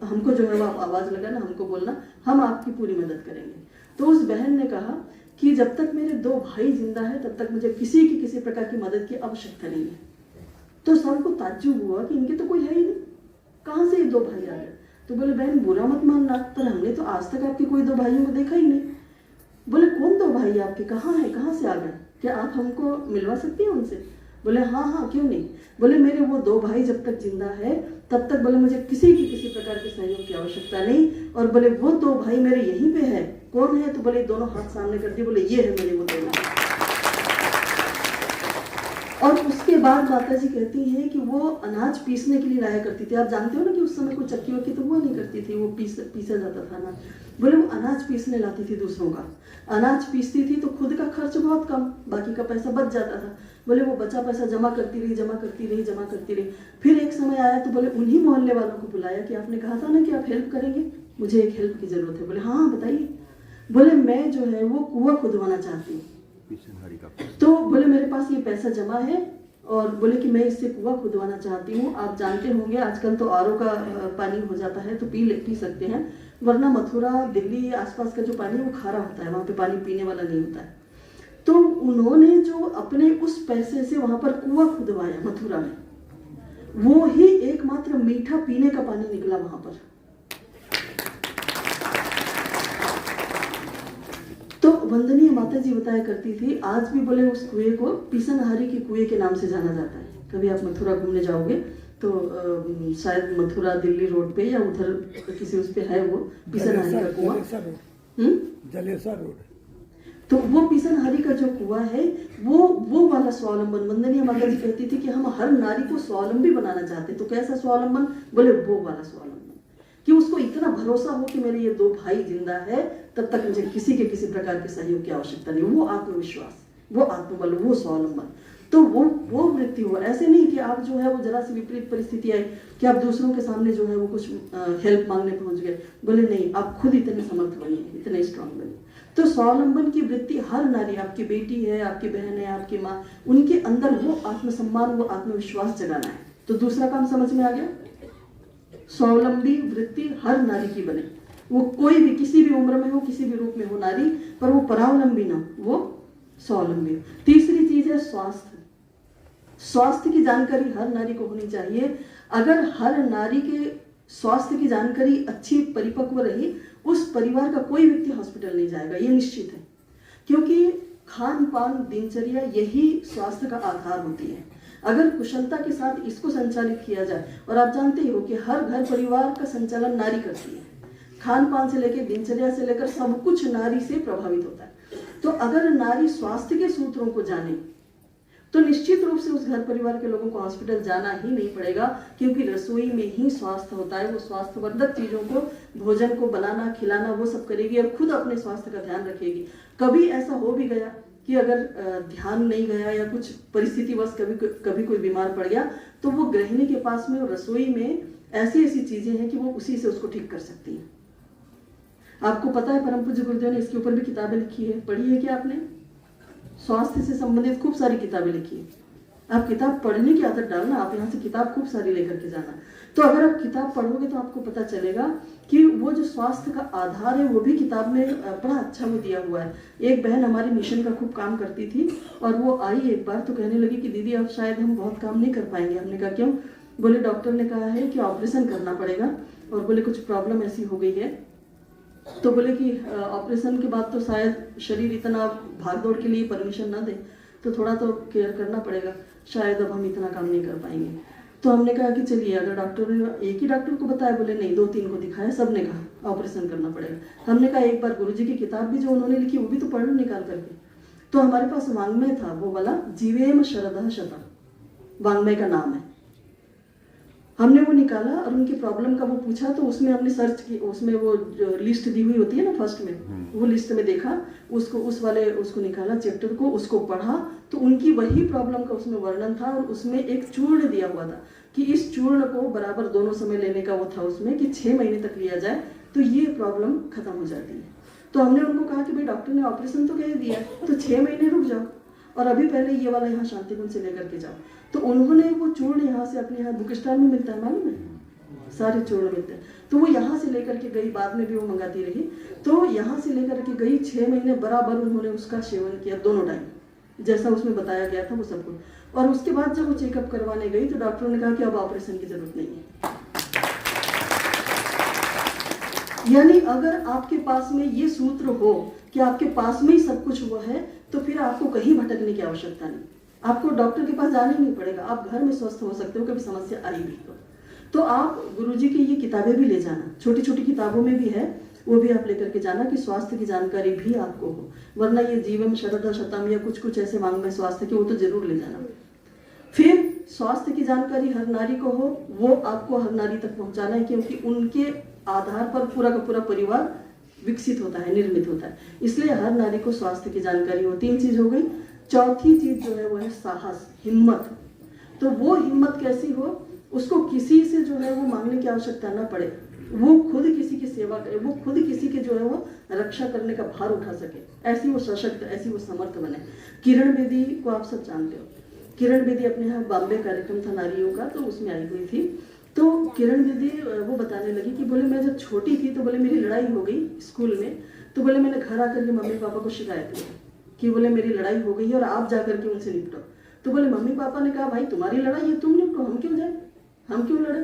हमको जो है वो आप आवाज़ लगाना, हमको बोलना, हम आपकी पूरी मदद करेंगे। तो उस बहन ने कहा कि जब तक मेरे 2 भाई जिंदा है तब तक मुझे किसी प्रकार की मदद की आवश्यकता नहीं है। तो सबको ताज्जुब हुआ कि इनके तो कोई है ही नहीं, कहाँ से ये 2 भाई आ गए? तो बोले बहन बुरा मत मानना, पर हमने तो आज तक आपके कोई 2 भाइयों को देखा ही नहीं। बोले कौन 2 भाई आपके, कहाँ है, कहाँ से आ गए, क्या आप हमको मिलवा सकती हैं उनसे? बोले हाँ हाँ क्यों नहीं। बोले मेरे वो 2 भाई जब तक जिंदा है तब तक बोले मुझे किसी प्रकार के सहयोग की आवश्यकता नहीं। और बोले वो 2 भाई मेरे यहीं पे है, कौन है? तो बोले दोनों हाथ सामने कर दिए, बोले ये है मेरे वो 2 भाई। और उसके बाद माता जी कहती हैं कि वो अनाज पीसने के लिए लाया करती थी। आप जानते हो ना कि उस समय कोई चक्की वक्की तो हुआ नहीं करती थी, वो पीसा जाता था ना। बोले वो अनाज पीसने लाती थी दूसरों का, अनाज पीसती थी तो खुद का खर्च बहुत कम, बाकी का पैसा बच जाता था। बोले वो बचा पैसा जमा करती रही। फिर एक समय आया तो बोले उन्हीं मोहल्ले वालों को बुलाया कि आपने कहा था ना कि आप हेल्प करेंगे, मुझे एक हेल्प की जरूरत है। बोले हाँ बताइए। बोले मैं जो है वो कुआं खुदवाना चाहती हूँ। तो बोले मेरे पास ये पैसा जमा है और बोले कि मैं इससे कुआं खुदवाना चाहती हूँ। आप जानते होंगे आजकल तो आरओ का पानी हो जाता है तो पी सकते हैं, वरना मथुरा दिल्ली आसपास का जो पानी वो खारा होता है, वहाँ पे पानी पीने वाला नहीं होता है। तो उन्होंने जो अपने उस पैसे से वहां पर कुआं खुदवाया मथुरा में, वो ही एकमात्र मीठा पीने का पानी निकला वहां पर। तो वंदनीय माता जी बताया करती थी, आज भी बोले उस कुएं को पीसनहारी के कुएं के नाम से जाना जाता है। कभी आप मथुरा घूमने जाओगे तो शायद मथुरा दिल्ली रोड पे या उधर किसी उस पे है वो पीसनहारी का कुआं, जलेसर रोड। तो वो पीसनहारी का जो कुआं है वो वाला स्वावलंबन, वंदनीय माता जी कहती थी कि हम हर नारी को स्वावलंबी बनाना चाहते। तो कैसा स्वावलंबन? बोले वो वाला स्वावलंबन कि उसको इतना भरोसा हो कि मेरे ये 2 भाई जिंदा है तब तक मुझे किसी प्रकार के सहयोग की आवश्यकता नहीं। वो आत्मविश्वास, वो आत्मबल, वो स्वावलंबन, तो वो वृत्ति हो। ऐसे नहीं कि आप जो है वो जरा सी विपरीत परिस्थिति आई कि आप दूसरों के सामने जो है वो कुछ हेल्प मांगने पहुंच गए। बोले नहीं, आप खुद इतने समर्थ बनिए, इतने स्ट्रांग बनिए। तो स्वावलंबन की वृत्ति हर नारी, आपकी बेटी है, आपकी बहन है, आपकी माँ, उनके अंदर वो आत्मसम्मान, वो आत्मविश्वास जगाना है। तो दूसरा काम समझ में आ गया, स्वावलंबी वृत्ति हर नारी की बने। वो कोई भी किसी भी उम्र में हो, किसी भी रूप में हो नारी, पर वो परावलंबी ना, वो स्वावलंबी। तीसरी चीज है स्वास्थ्य। स्वास्थ्य की जानकारी हर नारी को होनी चाहिए। अगर हर नारी के स्वास्थ्य की जानकारी अच्छी परिपक्व रही, उस परिवार का कोई व्यक्ति हॉस्पिटल नहीं जाएगा, ये निश्चित है। क्योंकि खान पान, दिनचर्या यही स्वास्थ्य का आधार होती है। अगर कुशलता के साथ इसको संचालित किया जाए, और आप जानते ही हो कि हर घर परिवार का संचालन नारी करती है, खान पान से लेकर दिनचर्या से लेकर सब कुछ नारी से प्रभावित होता है। तो अगर नारी स्वास्थ्य के सूत्रों को जाने तो निश्चित रूप से उस घर परिवार के लोगों को हॉस्पिटल जाना ही नहीं पड़ेगा, क्योंकि रसोई में ही स्वास्थ्य होता है। वो स्वास्थ्यवर्धक चीजों को, भोजन को बनाना, खिलाना, वो सब करेगी और खुद अपने स्वास्थ्य का ध्यान रखेगी। कभी ऐसा हो भी गया कि अगर ध्यान नहीं गया या कुछ परिस्थितिवश कभी कोई बीमार पड़ गया, तो वो गृहिणी के पास में और रसोई में ऐसी चीजें हैं कि वो उसी से उसको ठीक कर सकती है। आपको पता है परम पूज्य गुरुदेव ने इसके ऊपर भी किताबें लिखी है, पढ़ी है क्या आपने? स्वास्थ्य से संबंधित खूब सारी किताबें लिखी है। आप किताब पढ़ने की आदत डालना, आप यहाँ से किताब खूब सारी लेकर के जाना। तो अगर आप किताब पढ़ोगे तो आपको पता चलेगा कि वो जो स्वास्थ्य का आधार है वो भी किताब में बड़ा अच्छा वो दिया हुआ है। एक बहन हमारी मिशन का खूब काम करती थी और वो आई एक बार तो कहने लगी कि दीदी अब शायद हम बहुत काम नहीं कर पाएंगे। हमने कहा क्यों? बोले डॉक्टर ने कहा है कि ऑपरेशन करना पड़ेगा, और बोले कुछ प्रॉब्लम ऐसी हो गई है तो बोले कि ऑपरेशन के बाद तो शायद शरीर इतना भाग दौड़ के लिए परमिशन ना दे, तो थोड़ा तो केयर करना पड़ेगा, शायद अब हम इतना काम नहीं कर पाएंगे। तो हमने कहा कि चलिए, अगर डॉक्टर ने एक ही डॉक्टर को बताया, बोले नहीं 2-3 को दिखाया, सब ने कहा ऑपरेशन करना पड़ेगा। हमने कहा एक बार गुरुजी की किताब भी जो उन्होंने लिखी वो भी तो पढ़ लो निकाल करके। तो हमारे पास वांग्मय था वो वाला, जीवेम शरदः शतम्, वांग्मय का नाम है। हमने वो निकाला और उनकी प्रॉब्लम का वो पूछा, तो उसमें हमने सर्च की, उसमें वो जो लिस्ट दी हुई होती है ना फर्स्ट में, वो लिस्ट में देखा, उसको निकाला चैप्टर को, उसको पढ़ा, तो उनकी वही प्रॉब्लम का उसमें वर्णन था। और उसमें एक चूर्ण दिया हुआ था कि इस चूर्ण को बराबर दोनों समय लेने का वो था उसमें, कि 6 महीने तक लिया जाए तो ये प्रॉब्लम खत्म हो जाती है। तो हमने उनको कहा कि भाई डॉक्टर ने ऑपरेशन तो कह दिया, तो 6 महीने रुक जाओ और अभी पहले ये वाला यहाँ शांतिकुंज से लेकर के जाओ। तो उन्होंने वो चूर्ण यहाँ से, अपने यहाँ बुक स्टॉल में मिलता है मालूम है, सारे चूर्ण मिलते हैं, तो वो यहाँ से लेकर के गई, बाद में भी वो मंगाती रही। तो यहाँ से लेकर के गई, 6 महीने बराबर उन्होंने उसका सेवन किया, दोनों टाइम, जैसा उसमें बताया गया था वो सब कुछ। और उसके बाद जब वो चेकअप करवाने गई तो डॉक्टरों ने कहा कि अब ऑपरेशन की जरूरत नहीं है। यानी अगर आपके पास में ये सूत्र हो कि आपके पास में ही सब कुछ हुआ है, तो फिर आपको कहीं भटकने की आवश्यकता नहीं, आपको डॉक्टर के पास जाना ही नहीं पड़ेगा, आप घर में स्वस्थ हो सकते हो, कभी समस्या आई भी तो आप गुरुजी की ये किताबें भी ले जाना, छोटी छोटी किताबों में भी है, वो भी आप लेकर के जाना कि स्वास्थ्य की जानकारी भी आपको हो। वरना ये जीवम शरदः शतम् या कुछ ऐसे वांग्मय स्वास्थ्य के, वो तो जरूर ले जाना। फिर स्वास्थ्य की जानकारी हर नारी को हो, वो आपको हर नारी तक पहुंचाना है, क्योंकि उनके आधार पर पूरा का पूरा परिवार विकसित होता है, निर्मित होता है। इसलिए हर नारी को स्वास्थ्य की जानकारी हो। 3 चीज हो गई। चौथी चीज जो है वो है साहस, हिम्मत। तो वो हिम्मत कैसी हो, उसको किसी से जो है वो मांगने की आवश्यकता ना पड़े, वो खुद किसी की सेवा करे, वो खुद किसी के जो है वो रक्षा करने का भार उठा सके, ऐसी वो सशक्त, ऐसी वो समर्थ बने। किरण बेदी को आप सब जानते हो। किरण बेदी अपने यहाँ बॉम्बे कार्यक्रम था नारियों का, तो उसमें आई हुई थी। तो किरण बेदी वो बताने लगी कि बोले मैं जब छोटी थी तो बोले मेरी लड़ाई हो गई स्कूल में, तो बोले मैंने घर आकर के मम्मी पापा को शिकायत की कि बोले मेरी लड़ाई हो गई है और आप जाकर के उनसे निपटो। तो बोले मम्मी पापा ने कहा भाई तुम्हारी लड़ाई है, तुम निपटो, हम क्यों जाए, हम क्यों लड़े।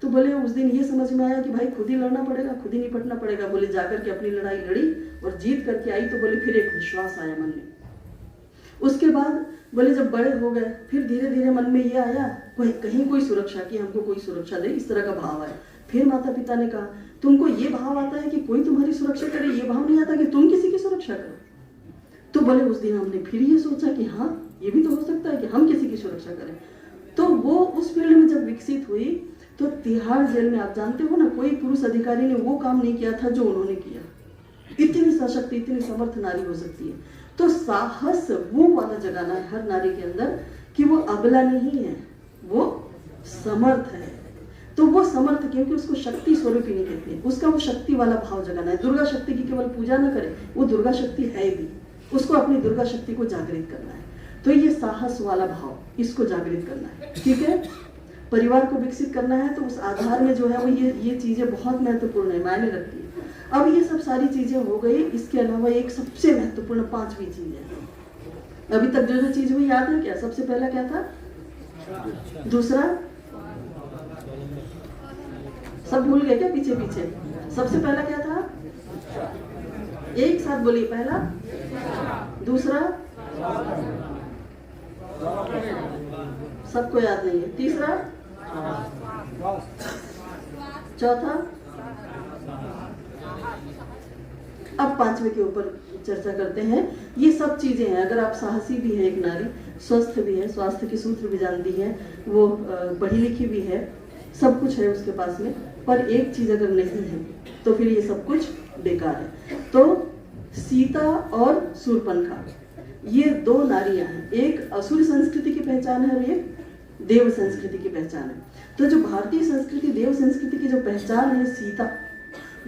तो बोले उस दिन ये समझ में आया कि भाई खुद ही लड़ना पड़ेगा, खुद ही निपटना पड़ेगा। बोले जाकर के अपनी लड़ाई लड़ी और जीत करके आई। तो बोले फिर एक विश्वास आया मन में। उसके बाद बोले जब बड़े हो गए, फिर धीरे धीरे मन में ये आया कहीं कोई सुरक्षा की, हमको कोई सुरक्षा दे, इस तरह का भाव आया। फिर माता पिता ने कहा तुमको ये भाव आता है कि कोई तुम्हारी सुरक्षा करे, ये भाव नहीं आता कि तुम किसी की सुरक्षा करो। तो बोले उस दिन हमने फिर ये सोचा कि हाँ ये भी तो हो सकता है कि हम किसी की सुरक्षा करें। तो वो उस फील्ड में जब विकसित हुई तो तिहाड़ जेल में, आप जानते हो ना, कोई पुरुष अधिकारी ने वो काम नहीं किया था जो उन्होंने किया। इतनी सशक्त, इतनी समर्थ नारी हो सकती है। तो साहस वो वाला जगाना है हर नारी के अंदर कि वो अबला नहीं है, वो समर्थ है। तो वो समर्थ, क्योंकि उसको शक्ति स्वरूपी नहीं कहते हैं, उसका वो शक्ति वाला भाव जगाना है। दुर्गा शक्ति की केवल पूजा ना करे, वो दुर्गा शक्ति है भी, उसको अपनी दुर्गा शक्ति को जागृत करना है। तो ये साहस वाला भाव, इसको जागृत करना है, ठीक है। परिवार को विकसित करना है तो उस आधार में जो है वो ये चीजें बहुत महत्वपूर्ण है, मायने रखती है। अब ये सब सारी चीजें हो गई, इसके अलावा एक सबसे महत्वपूर्ण 5वीं चीज है। अभी तक जो चीज हुई याद है क्या? सबसे पहला क्या था? दूसरा सब भूल गए क्या? पीछे पीछे सबसे पहला क्या था? एक साथ बोलिए, पहला, दूसरा, सबको याद नहीं है, तीसरा, चौथा, अब 5वें के ऊपर चर्चा करते हैं। ये सब चीजें हैं। अगर आप साहसी भी है एक नारी, स्वस्थ भी है, स्वास्थ्य के सूत्र भी जानती है, वो पढ़ी लिखी भी है, सब कुछ है उसके पास में, पर एक चीज अगर नहीं है तो फिर ये सब कुछ बेकार है। तो सीता और शूर्पणखा, ये 2 नारियां हैं। एक असुर संस्कृति की पहचान है और एक देव संस्कृति की पहचान है। तो जो भारतीय संस्कृति, देव संस्कृति की जो पहचान है सीता,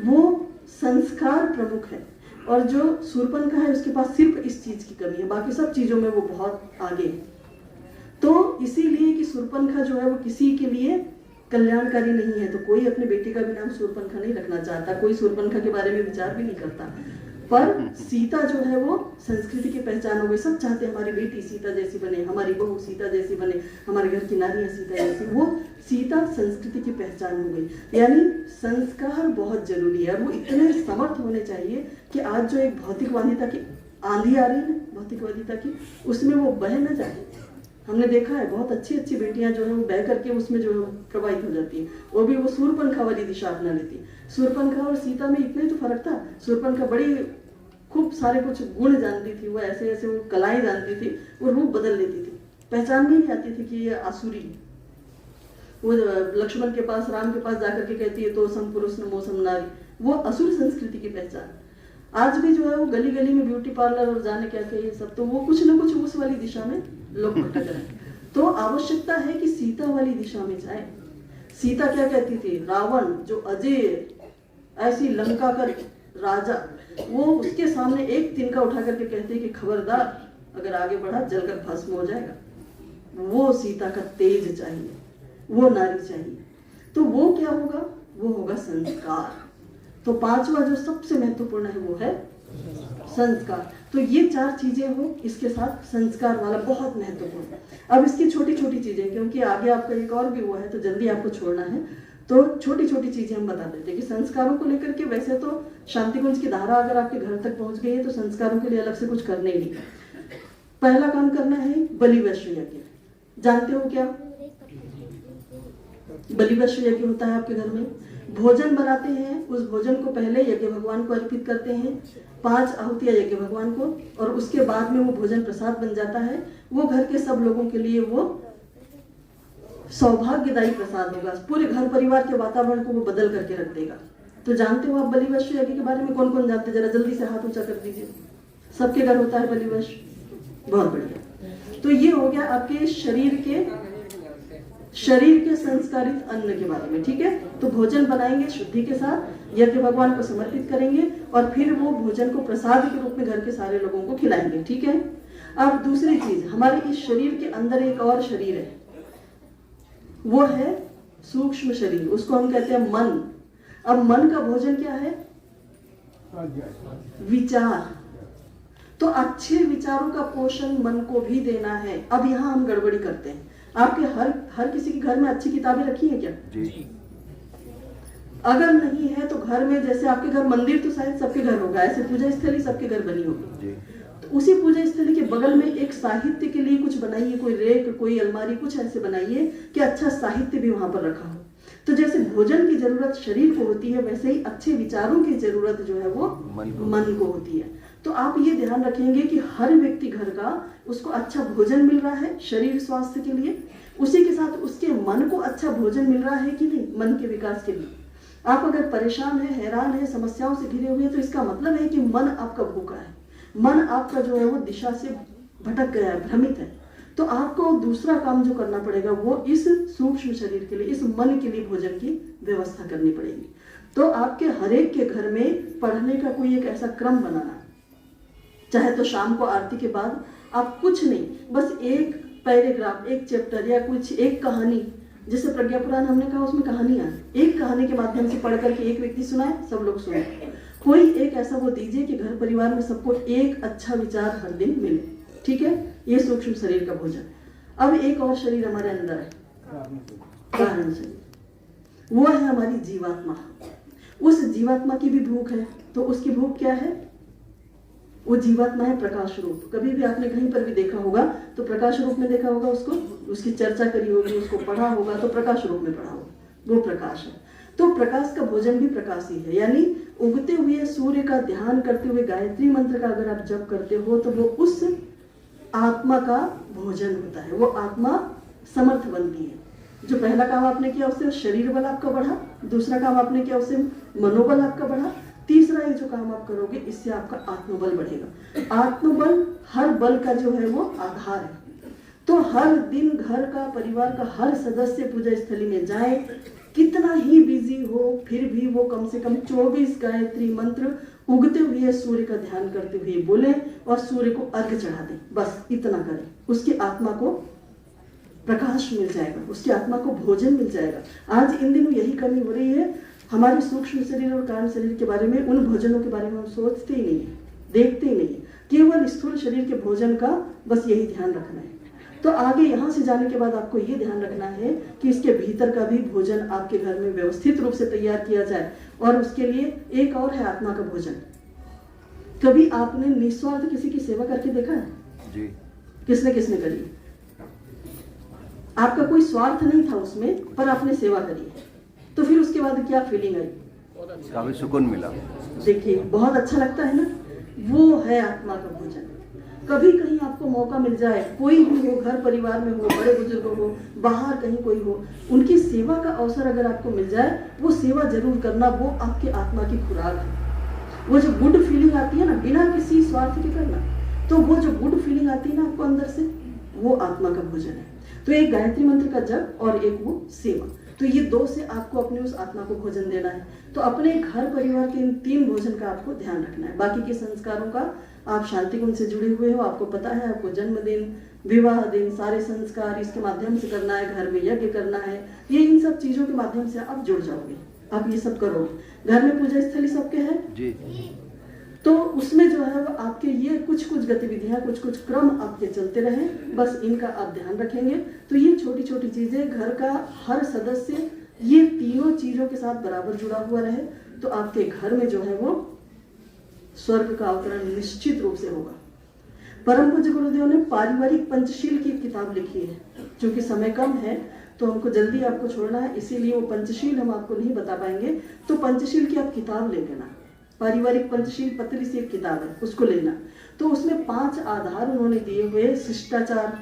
वो संस्कार प्रमुख है, और जो शूर्पणखा है उसके पास सिर्फ इस चीज की कमी है, बाकी सब चीजों में वो बहुत आगे है। तो इसीलिए कि शूर्पणखा जो है वो किसी के लिए कल्याणकारी नहीं है। तो कोई अपने बेटे का भी नाम शूर्पणखा नहीं रखना चाहता, कोई शूर्पणखा के बारे में विचार भी नहीं करता। पर सीता जो है वो संस्कृति की पहचान हो गई। सब चाहते हैं हमारी बेटी सीता जैसी बने, हमारी बहू सीता जैसी बने, हमारे घर की नारियां सीता जैसी। वो सीता संस्कृति की पहचान हो गई। यानी संस्कार बहुत जरूरी है और वो इतने समर्थ होने चाहिए कि आज जो एक भौतिकवादिता की आंधी आ रही है, भौतिकवादिता की, उसमें वो बह न जाए। हमने देखा है बहुत अच्छी अच्छी बेटियां जो है वो बह करके उसमें जो है प्रभावित हो जाती है, वो भी वो सूर्पनखा वाली दिशा अपना लेती। सूर्पनखा और सीता में इतने तो फर्क था। सूर्पनखा बड़ी खूब सारे कुछ गुण जानती थी, वो ऐसे ऐसे वो कलाएं जानती थी, वो रूप बदल लेती थी, पहचान में नहीं आती थी कि ये आसुरी। वो लक्ष्मण के पास, राम के पास जाकर के कहती है तो सम पुरुष नमो सम नारी, वो असुर संस्कृति की पहचान। आज भी जो है वो गली गली में ब्यूटी पार्लर और जाने क्या क्या ये सब, तो वो कुछ ना कुछ उस वाली दिशा में लोग भटक रहे हैं। तो आवश्यकता है कि सीता वाली दिशा में जाए। सीता क्या कहती थी, रावण जो अजय ऐसी लंका का राजा, वो उसके सामने एक तिनका उठा करके कहते कि खबरदार अगर आगे बढ़ा जलकर भस्म हो जाएगा। वो सीता का तेज चाहिए, वो नारी चाहिए। तो वो क्या होगा, वो होगा संस्कार। तो पांचवा जो सबसे महत्वपूर्ण है वो है संस्कार। तो ये चार चीजें हो, इसके साथ संस्कार वाला बहुत महत्वपूर्ण है। अब इसकी छोटी छोटी चीजें, क्योंकि आगे आपका एक और भी हुआ है तो जल्दी आपको छोड़ना है, तो छोटी छोटी चीजें हम बता देते हैं कि संस्कारों को लेकर के वैसे तो शांति कुंज की धारा अगर आपके घर तक पहुंच गई है तो संस्कारों के लिए अलग से कुछ करने ही नहीं। पहला काम करना है बलिवैश्य यज्ञ। जानते हो क्या बलिवैश्य यज्ञ होता है? आपके घर में भोजन बनाते हैं, उस भोजन को पहले यज्ञ भगवान को अर्पित करते हैं, 5 आहुतियां यज्ञ भगवान को, और उसके बाद में वो भोजन प्रसाद बन जाता है। वो घर के सब लोगों के लिए वो सौभाग्यदायी प्रसाद होगा, पूरे घर परिवार के वातावरण को वो बदल करके रख देगा। तो जानते हो आप बलिवैश्य यज्ञ के बारे में? कौन कौन जानते, जरा जल्दी से हाथ ऊंचा कर दीजिए। सबके घर होता है बलिवैश्य, बहुत बढ़िया। तो ये हो गया आपके शरीर के संस्कारित अन्न के बारे में, ठीक है। तो भोजन बनाएंगे शुद्धि के साथ, यज्ञ भगवान को समर्पित करेंगे और फिर वो भोजन को प्रसाद के रूप में घर के सारे लोगों को खिलाएंगे, ठीक है। अब दूसरी चीज, हमारे इस शरीर के अंदर एक और शरीर है, वो है सूक्ष्म शरीर, उसको हम कहते हैं मन। अब मन का भोजन क्या है? विचार। तो अच्छे विचारों का पोषण मन को भी देना है। अब यहाँ हम गड़बड़ी करते हैं। आपके हर किसी के घर में अच्छी किताबें रखी है क्या? जी। अगर नहीं है तो घर में, जैसे आपके घर मंदिर तो शायद सबके घर होगा, ऐसे पूजा स्थली सबके घर बनी होगी, तो उसी पूजा स्थली के बगल में एक साहित्य के लिए कुछ बनाइए, कोई रेक, कोई अलमारी, कुछ ऐसे बनाइए कि अच्छा साहित्य भी वहां पर रखा हो। तो जैसे भोजन की जरूरत शरीर को होती है, वैसे ही अच्छे विचारों की जरूरत जो है वो मन को होती है। तो आप ये ध्यान रखेंगे कि हर व्यक्ति घर का, उसको अच्छा भोजन मिल रहा है शरीर स्वास्थ्य के लिए, उसी के साथ उसके मन को अच्छा भोजन मिल रहा है कि नहीं, मन के विकास के लिए। आप अगर परेशान है, हैरान है, समस्याओं से घिरे हुए हैं, तो इसका मतलब है कि मन आपका भूखा है, मन आपका जो है वो दिशा से भटक गया है, भ्रमित है। तो आपको दूसरा काम जो करना पड़ेगा वो इस सूक्ष्म शरीर के लिए, इस मन के लिए भोजन की व्यवस्था करनी पड़ेगी। तो आपके हरेक के घर में पढ़ने का कोई एक ऐसा क्रम बनाना, चाहे तो शाम को आरती के बाद आप कुछ नहीं, बस एक पैराग्राफ, एक चैप्टर या कुछ एक कहानी, जैसे प्रज्ञा पुराण हमने कहा उसमें कहानियां, एक कहानी के माध्यम से पढ़ करके एक व्यक्ति सुनाए, सब लोग सुने। कोई एक ऐसा वो दीजिए कि घर परिवार में सबको एक अच्छा विचार हर दिन मिले, ठीक है। ये सूक्ष्म शरीर का भोजन। अब एक और शरीर हमारे अंदर है, कारण शरीर, वो है हमारी जीवात्मा। उस जीवात्मा की भी भूख है। तो उसकी भूख क्या है? वो जीवात्मा है प्रकाश रूप। कभी भी आपने कहीं पर भी देखा होगा तो प्रकाश रूप में देखा होगा उसको, उसकी चर्चा करी होगी, उसको पढ़ा होगा तो प्रकाश रूप में पढ़ा होगा, वो प्रकाश है। तो प्रकाश का भोजन भी प्रकाश ही है। यानी उगते हुए सूर्य का ध्यान करते हुए गायत्री मंत्र का अगर आप जप करते हो तो वो उस आत्मा का भोजन होता है, वो आत्मा समर्थ बनती है। जो पहला काम आपने किया उससे शरीर बल आपका बढ़ा, दूसरा काम आपने किया उससे मनोबल आपका बढ़ा, तीसरा ये जो काम आप करोगे इससे आपका आत्मबल बढ़ेगा। आत्मबल हर बल का जो है वो आधार है। तो हर दिन घर का, परिवार का हर सदस्य पूजा स्थली में जाए, कितना ही बिजी हो फिर भी वो कम से कम 24 गायत्री मंत्र उगते हुए सूर्य का ध्यान करते हुए बोले और सूर्य को अर्घ्य चढ़ा दे, बस इतना करें। उसकी आत्मा को प्रकाश मिल जाएगा, उसकी आत्मा को भोजन मिल जाएगा। आज इन दिनों यही कमी हो रही है, हमारे सूक्ष्म शरीर और कारण शरीर के बारे में, उन भोजनों के बारे में हम सोचते ही नहीं है। देखते ही नहीं, केवल स्थूल शरीर के भोजन का बस यही ध्यान रखना है। तो आगे यहाँ से जाने के बाद आपको ये ध्यान रखना है कि इसके भीतर का भी भोजन आपके घर में व्यवस्थित रूप से तैयार किया जाए। और उसके लिए एक और है आत्मा का भोजन। कभी आपने निस्वार्थ किसी की सेवा करके देखा है? जी। किसने किसने करी? आपका कोई स्वार्थ नहीं था उसमें, पर आपने सेवा करी, तो फिर उसके बाद क्या फीलिंग आई? काफी सुकून मिला। देखिए, बहुत अच्छा लगता है ना। वो है आत्मा का भोजन। कभी कहीं आपको मौका मिल जाए, कोई भी हो, घर परिवार में हो, बड़े बुजुर्ग हो, बाहर कहीं कोई हो, उनकी सेवा का अवसर अगर आपको मिल जाए, वो सेवा जरूर करना। वो आपके आत्मा की खुराक है। वो जो गुड फीलिंग आती है ना, बिना किसी स्वार्थ के करना, तो वो जो गुड फीलिंग आती है ना आपको अंदर से, वो आत्मा का भोजन है। तो एक गायत्री मंत्र का जप और एक वो सेवा, तो ये दो से आपको अपने उस आत्मा को भोजन देना है। तो अपने घर परिवार के इन 3 भोजन का आपको ध्यान रखना है। बाकी के संस्कारों का आप शांति कुंज से जुड़े हुए हो, आपको पता है, आपको जन्मदिन, विवाह दिन, सारे संस्कार इसके माध्यम से करना है, घर में यज्ञ करना है, ये इन सब चीजों के माध्यम से आप जुड़ जाओगे। आप ये सब करोगे। घर में पूजा स्थली सबके है जी। तो उसमें जो है वो आपके ये कुछ गतिविधियां, कुछ क्रम आपके चलते रहे, बस इनका आप ध्यान रखेंगे। तो ये छोटी छोटी चीजें, घर का हर सदस्य ये तीनों चीजों के साथ बराबर जुड़ा हुआ रहे, तो आपके घर में जो है वो स्वर्ग का अवतरण निश्चित रूप से होगा। परम पूज्य गुरुदेव ने पारिवारिक पंचशील की किताब लिखी है। क्योंकि समय कम है तो हमको जल्दी आपको छोड़ना है, इसीलिए वो पंचशील हम आपको नहीं बता पाएंगे। तो पंचशील की आप किताब ले लेना। पारिवारिक पंचशील पतली सी एक किताब है, उसको लेना। तो उसमें 5 आधार उन्होंने दिए हुए, शिष्टाचार,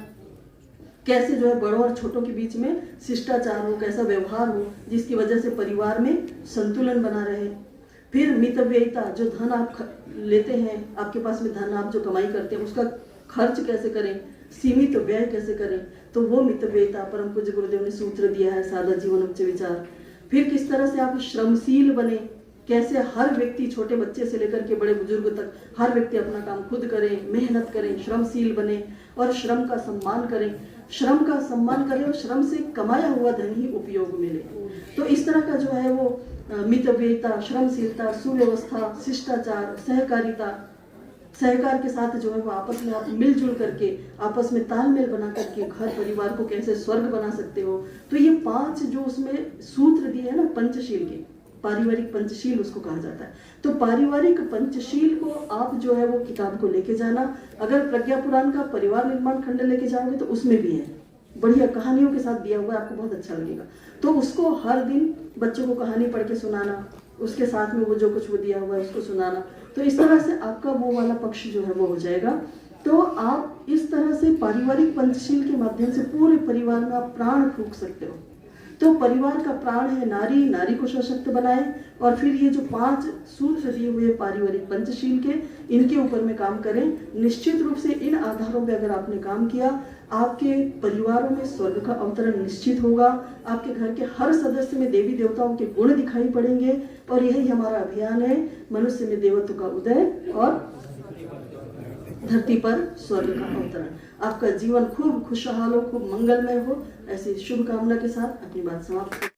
कैसे जो है बड़ों और छोटों के बीच में शिष्टाचार हो, कैसा व्यवहार हो जिसकी वजह से परिवार में संतुलन बना रहे। फिर मितव्ययिता, जो धन आप लेते हैं, आपके पास में धन आप जो कमाई करते हैं उसका खर्च कैसे करें, सीमित व्यय कैसे करें, तो वो मितव्ययिता परम पूज्य गुरुदेव ने सूत्र दिया है, सादा जीवन उच्च विचार। फिर किस तरह से आप श्रमशील बने, कैसे हर व्यक्ति, छोटे बच्चे से लेकर के बड़े बुजुर्ग तक, हर व्यक्ति अपना काम खुद करें, मेहनत करें, श्रमशील बने और श्रम का सम्मान करें। श्रम का सम्मान करें और श्रम से कमाया हुआ धन ही उपयोग मिले। तो इस तरह का जो है वो मितव्ययिता, श्रमशीलता, सुव्यवस्था, शिष्टाचार, सहकारिता, सहकार के साथ जो है वो आपस में आप मिलजुल करके, आपस में तालमेल बना करके घर परिवार को कैसे स्वर्ग बना सकते हो। तो ये 5 जो उसमें सूत्र दिए हैं ना पंचशील के, पारिवारिक पंचशील उसको कहा जाता है। तो पारिवारिक पंचशील को आप जो है वो किताब को लेके जाना। अगर प्रज्ञा पुराण का परिवार निर्माण खंड लेके जाओगे तो उसमें भी है, बढ़िया कहानियों के साथ दिया हुआ है, आपको बहुत अच्छा लगेगा। तो उसको हर दिन बच्चों को कहानी पढ़ के सुनाना, उसके साथ में वो जो कुछ वो दिया हुआ है उसको सुनाना। तो इस तरह से आपका वो वाला पक्ष जो है वो हो जाएगा। तो आप इस तरह से पारिवारिक पंचशील के माध्यम से पूरे परिवार में आप प्राण फूंक सकते हो। तो परिवार का प्राण है नारी, नारी को सशक्त बनाए। और फिर ये जो 5 सूत्र दिए हुए पारिवारिक पंचशील के, इनके ऊपर में काम करें। निश्चित रूप से इन आधारों पे अगर आपने काम किया, आपके परिवारों में स्वर्ग का अवतरण निश्चित होगा। आपके घर के हर सदस्य में देवी देवताओं के गुण दिखाई पड़ेंगे। और यही हमारा अभियान है, मनुष्य में देवत्व का उदय और धरती पर स्वर्ग का अवतरण। आपका जीवन खूब खुशहाल हो, खूब मंगलमय हो, ऐसी शुभ कामना के साथ अपनी बात समाप्त